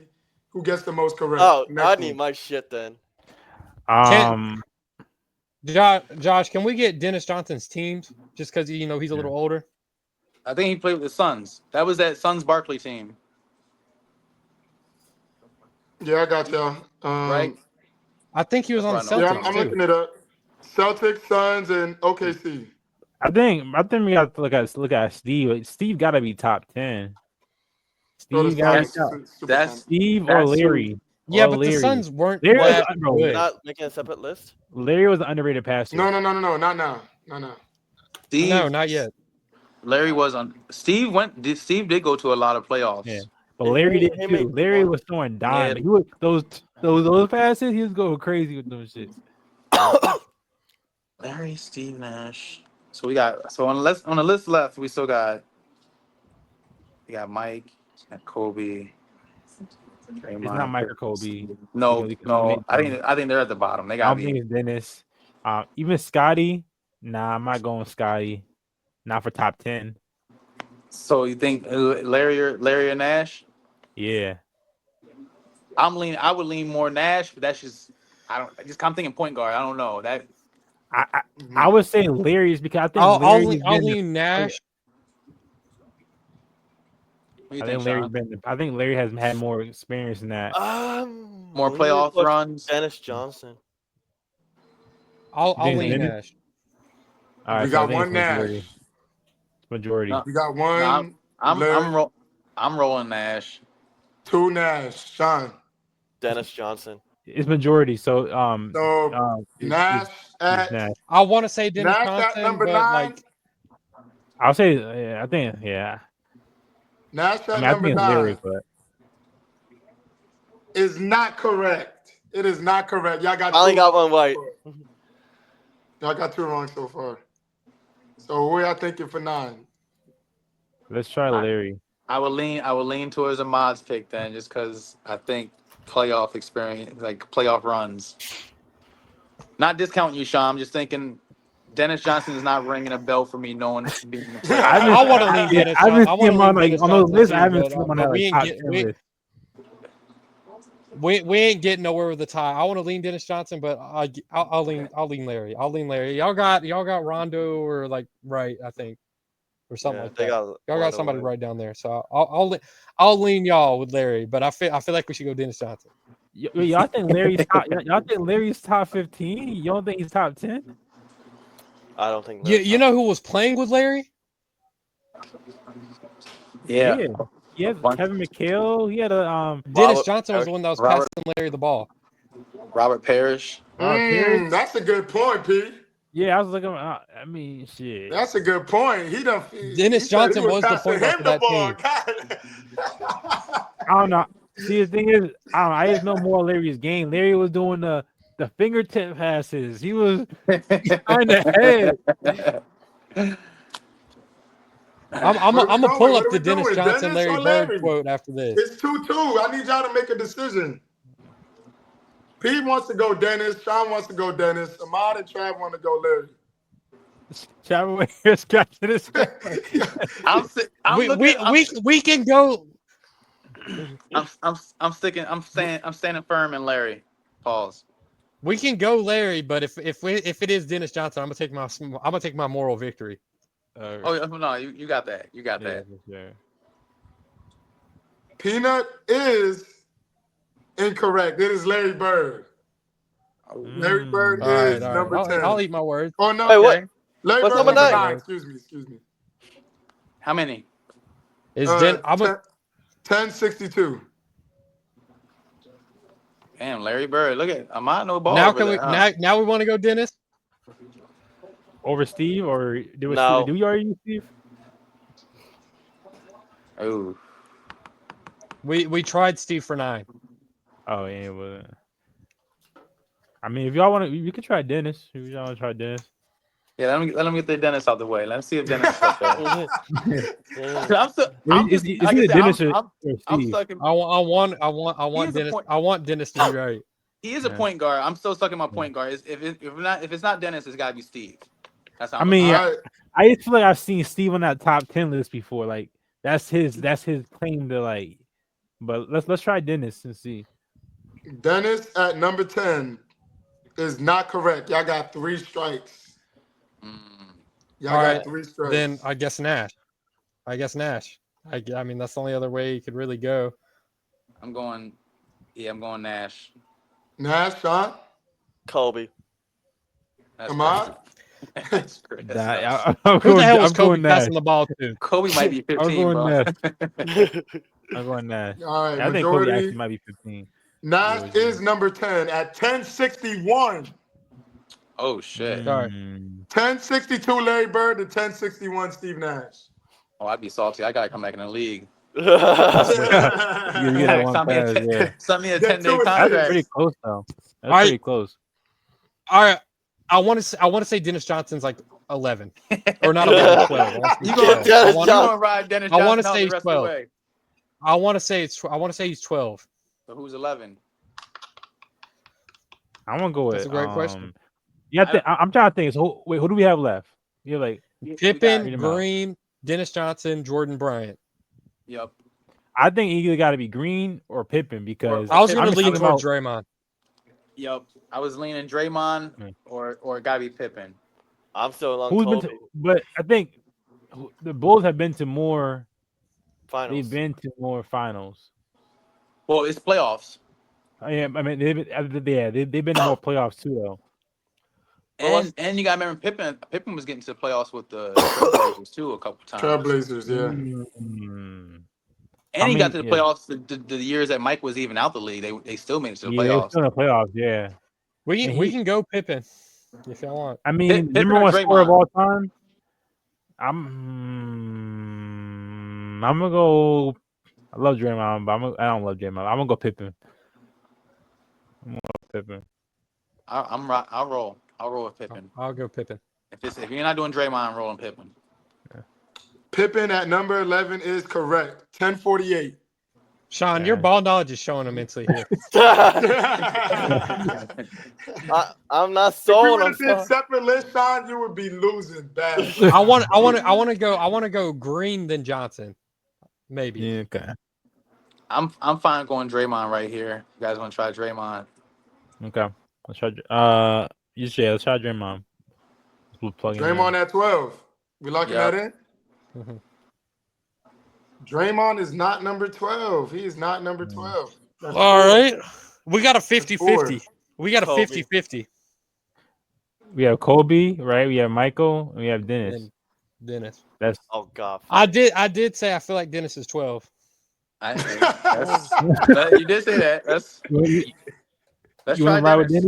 who gets the most correct. Oh, Next I one. need my shit then. Josh, can we get Dennis Johnson's teams just because he's a little older? I think he played with the Suns. That was that Suns Barkley team, Yeah, I got y'all. right? I think he was on the That's right, Celtics Yeah, I'm too. looking it up. Celtics, Suns, and OKC. I think we got to look at Steve. Steve got to be top 10. So Steve got to be that's- top. super that's- fun. Steve or that's who- Larry. Yeah, Or but the Larry. Suns weren't Larry was that under- good. Not making a separate list. Larry was an underrated passer. No, not now. Not now. Steve, No, not yet. Larry was on. Steve did go to a lot of playoffs. Yeah. But Larry did He too. made- Larry was throwing dimes. Yeah. He was those passes. He was going crazy with those shits. Larry, Steve Nash. So we got on the list left. We still got. We got Mike, and Kobe. It's not Mike or Kobe. No, Because no. we made I think they're at the bottom. They I got don't me. think it's Dennis. Even Scotty. Nah, I'm not going Scotty. Not for top 10. So you think Larry or Nash? Yeah. I would lean more Nash, but that's just. I'm thinking point guard. I don't know that. I would say Larry's because I think I'll Larry's lean been- Nash. What do you I think, think Larry's Sean? been. I think Larry has had more experience than that. More leaning playoff towards runs. Dennis Johnson. I'll think lean Dennis? Nash. All right, We so I got think one it's majority. Nash. Majority. No, We got no, one I'm Larry, I'm rolling Nash. two Nash. Sean. Dennis Johnson. It's majority. So So Nash it's at Nash. I want to say Dennis Nash at Johnson, number but 9. like I'll say. Yeah, I think. Yeah. Nash I at mean, I number think it's 9 Larry, but is not correct. It is not correct. Y'all got Finally two got wrong one right. so far. Y'all got 2 wrong so far. So what y'all thinking for 9? let's try Larry. I would lean towards a mods pick then, just because I think playoff experience, like playoff runs. Not discounting you, Sean. I'm just thinking Dennis Johnson is not ringing a bell for me knowing being in the playoffs. I want to lean Dennis. I haven't I seen want to him on lean like Dennis on those Johnson lists. too, I haven't but, seen him on but that we like ain't top 10 get list. we ain't getting nowhere with the tie. I want to lean Dennis Johnson, but I'll lean Larry. I'll lean Larry. Y'all got Rondo or like right, I think, or something Yeah, like they that. got Y'all got Rondo somebody right. right down there. So I'll lean y'all with Larry, but I feel like we should go Dennis Johnson. Y'all think Larry's top? Y'all think Larry's top 15? You don't think he's top 10? I don't think. You know who was playing with Larry? Yeah. He had Kevin McHale. He had a Dennis Robert Johnson was the one that was Robert- passing Larry the ball. Robert Parrish. Parrish. That's a good point, P. Yeah, I was looking. I mean, shit. That's a good point. He done. Dennis he said Johnson he was the passing point guard him for the that ball. team. God. I don't know. See, the thing is, I don't know. I just know more of Larry's game. Larry was doing the fingertip passes. He was kind of head. I'm What are we gonna doing? pull What up are the we Dennis doing? Johnson Dennis Larry or Bird Larry? quote after this. It's 2-2. I need y'all to make a decision. Pete wants to go Dennis. Sean wants to go Dennis. Ahmad and Trav want to go Larry. Travel here scratching his head. We can go. I'm standing firm in Larry. Pause. We can go Larry, but if it is Dennis Johnson, I'm gonna take my moral victory. Oh no, you got that. You got that. Yeah. Peanut is incorrect. It is Larry Bird. Larry Bird All is right. number 10. I'll eat my words. Oh no. Hey, what? Larry What's Bird number number 9? 9. Excuse me. How many? Is 1062. Damn, Larry Bird. Look at Ahmad no ball. now over can we there, huh? now we want to go Dennis? Over Steve or No. do we already use Steve? Ooh. We tried Steve for 9. Oh yeah, it wasn't. I mean, if y'all want to, you can try Dennis. If y'all want to try Dennis. Yeah, let him get the Dennis out the way. Let's see if Dennis is up there. It's either Dennis or I'm Steve. stuck in. I want He is a Dennis. point- I want Dennis to be right. He is a Yeah. point guard. I'm still stuck in my point guard. If it's not Dennis, it's got to be Steve. That's how I I'm mean, looking All at it. right. I just feel like I've seen Steve on that top 10 list before. Like that's his claim to like. But let's try Dennis and see. Dennis at number 10 is not correct. Y'all got 3 strikes. Y'all All got right, 3 strikes. Then I guess Nash. I mean that's the only other way you could really go. I'm going Nash. Nash, Sean, Kobe. That's Ahmad. That's great. Nah, That's I'm Who the hell was I'm Kobe going Nash. passing the ball to? Kobe might be 15, I'm going bro. Nash. I'm going Nash. All right, I think Kobe majority. actually might be 15. Nash is number 10 at 1061. Oh shit. Sorry. 1062 Larry Bird to 1061 Steve Nash. Oh, I'd be salty. I gotta come back in the league. You get that one Sign me a pass, 10 yeah. sign me a Get 10-day to it, That's contract. pretty close though. That's Alright. pretty close. All right, I want to say Dennis Johnson's like 11 or not 11, 12. You Dennis gonna Johnson. ride Dennis I Johnson wanna out say the he's rest 12. of the way. I want to say he's 12. So who's 11? I want to go with. That's a great question. Yeah, I'm trying to think. So who do we have left? You're like, Pippen, read 'em out. Green, Dennis Johnson, Jordan Bryant. Yep. I think either got to be Green or Pippen because I was I'm going to just lean thinking towards Draymond. Yep. I was leaning Draymond or it gotta be Pippen. I'm still on who's been Kobe. to, but I think the Bulls have been to more Finals. They've been to more finals. Well, it's playoffs. Yeah, I mean, they've been to more playoffs too, though. And you got to remember Pippen was getting to the playoffs with the Trailblazers too a couple times. Trailblazers, yeah. Mm. And I he got mean, to the yeah. playoffs the years that Mike was even out the league. They still made it to the Yeah, they're playoffs. still in the playoffs. Yeah. We And we he- can go Pippen if y'all want. I mean, Pippen number or one scorer of Draymond? all time. I'm gonna go. I love Draymond, but I don't love Draymond. I'm gonna go Pippen. Pippen. I'll roll with Pippen. I'll go Pippen. If you're not doing Draymond, I'm rolling Pippen. Pippen at number 11 is correct. 1048. Sean, your Yeah. ball knowledge is showing immensely here. I'm not If we sold. would I'm have did sorry. separate lists, Sean, you would be losing bad. I want to go Green than Johnson. Maybe. Yeah. Okay. I'm fine going Draymond right here. You guys want to try Draymond? Okay. Let's try. Let's try Draymond. We'll plug in Draymond at 12. We locking Yep. that in? Mhm. Draymond is not number 12. He is not number 12. That's All four. right. We got a 50-50. Four. We got a Kobe. 50-50. We have Kobe, right? We have Michael, and we have Dennis. And Dennis. That's Oh God. I did say I feel like Dennis is 12. You did say that. Let's you try want to ride with Dennis.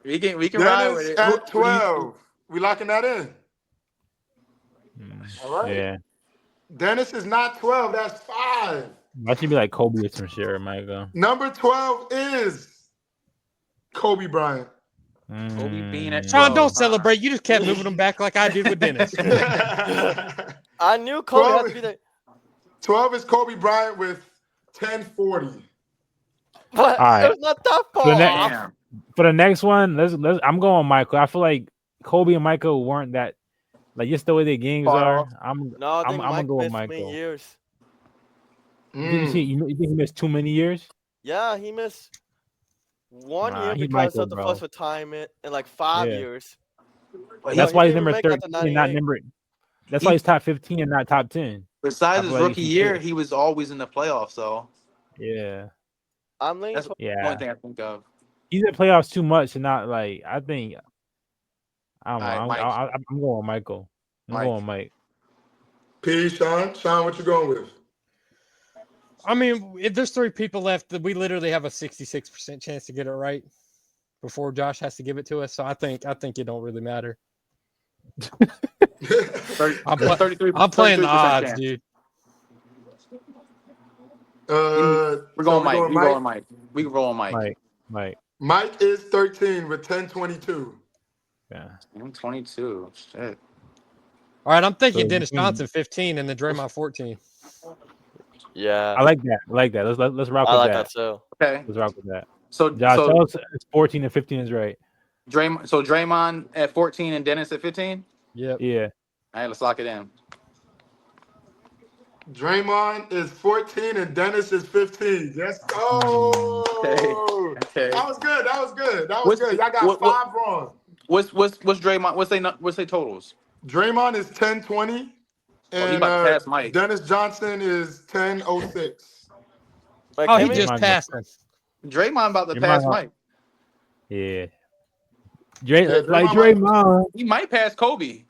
Dennis? We can ride with Dennis it. at 12. We locking that in? All right. Yeah. Dennis is not 12. That's 5. I should be like Kobe or some shit, or Michael. Number 12 is Kobe Bryant. Kobe being at Sean, 12. don't celebrate. You just kept moving them back like I did with Dennis. I knew Kobe had to be there. 12 is Kobe Bryant with 1040. But All right. it was not that So far. that- Damn. For the next one, let's. I'm going Michael. I feel like Kobe and Michael weren't that, like, just the way their games Far are. off. No, I think I'm gonna Mike go with missed Michael. many years. You think he missed too many years? Yeah, he missed one Nah, year he's because Michael, of the bro. first retirement and like 5 Yeah. years. But That's he why he's didn't number make that to 13 and not 98. number. That's why he's top 15 and not top 10. Besides I his feel like rookie he year, should. he was always in the playoffs. So Yeah, I'm leaning. that's the yeah. only thing I think of. He's in playoffs too much and not like. I think. I don't know. All right, I'm going with Michael. I'm Mike. going with Mike. P. Sean, what you going with? I mean, if there's 3 people left, we literally have a 66% chance to get it right before Josh has to give it to us. So I think it don't really matter. 33. I'm playing the 33% odds, chance. dude. We're going so Mike. we're We going Mike. We rolling Mike. Mike. Mike is 13 with 1022. Yeah. I'm 22. Shit. All right, I'm thinking So, Dennis Johnson 15 and then Draymond 14. Yeah, I like that. Let's rock I with like that. that too. Okay. Let's rock with that. So Josh, so tell us it's 14 and 15 is right. Draymond at 14 and Dennis at 15. Yep. Yeah. All right, let's lock it in. Draymond is 14 and Dennis is 15. Let's go. Okay. That was good. That was What's- good. Y'all got what- 5 wrong. What's Draymond? What's they totals? Draymond is 1020. he And about to pass Mike. Dennis Johnson is 1006. Like, Oh, can he we- just Draymond passed him. Draymond about to Draymond pass got- Mike. Yeah. Draymond- Draymond. He might pass Kobe.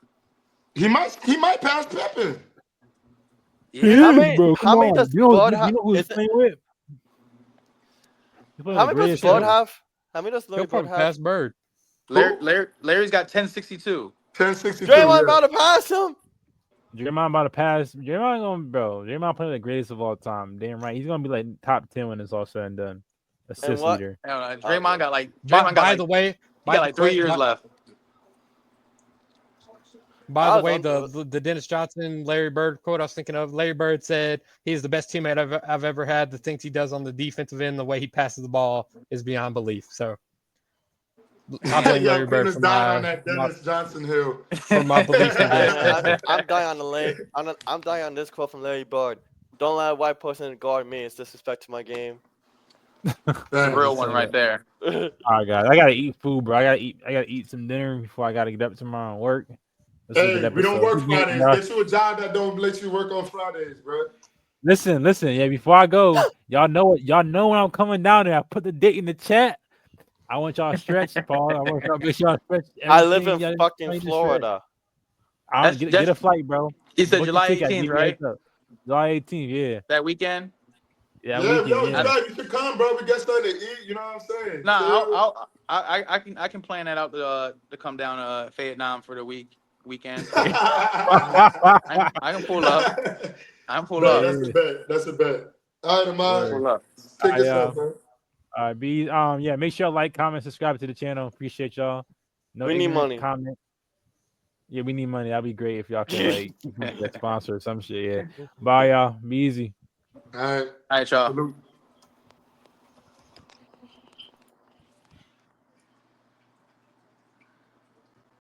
He might pass Pippen. Yeah. How many- bro. how Come many on. does You know Bud who have- he's is it- playing with? He's playing how with many the does greatest Bud ever. have? How many does Larry He'll Bird probably have? pass Bird. Larry's got 1062. 1062. Draymond yeah. about to pass him. Draymond about to pass. Draymond playing the greatest of all time. Damn right. He's gonna be like top 10 when it's all said and done. Assist what- leader. I don't know. Draymond got like By the way, he got like 3 years left. By I the was way, on the Dennis Johnson, Larry Bird quote I was thinking of, Larry Bird said he's the best teammate I've ever had. The things he does on the defensive end, the way he passes the ball is beyond belief. So I blame Larry Bird Penis for died on my, that Dennis Johnson hill. for my belief in Hey, this. man, I'm dying on the lane. I'm dying on this quote from Larry Bird. Don't let a white person guard me. It's disrespect to my game. The real one right there. All right, guys. I gotta eat food, bro. I gotta eat some dinner before I gotta get up tomorrow and work. Let's do Hey, that we don't episode. work Fridays. Get you a job that don't let you work on Fridays, bro. Listen. Yeah, before I go, y'all know when I'm coming down there. I put the date in the chat. I want y'all to stretch, Paul. I want y'all to make sure y'all stretch. I live in y'all fucking need to stretch. Florida. I don't get a flight, bro. He said Book your July ticket, I 18th, give you right? heads up. July 18th, yeah. That weekend. Yeah, Yeah, weekend, yo, yeah. you should come, bro. We get something to eat. You know what I'm saying? Nah, Chill. I can plan that out to come down to Vietnam for the weekend. Yeah. I can pull up. I can pull Bet, up. that's a bet. That's a bet. All right, Ahmad. Pull up. Take us off, man. Yeah, make sure you like, comment, subscribe to the channel. Appreciate y'all. No We need ignorant money. comment. Yeah, we need money. That'd be great if y'all can like sponsor or some shit. Yeah. Bye, y'all. Be easy. All right. All right, y'all. Salute.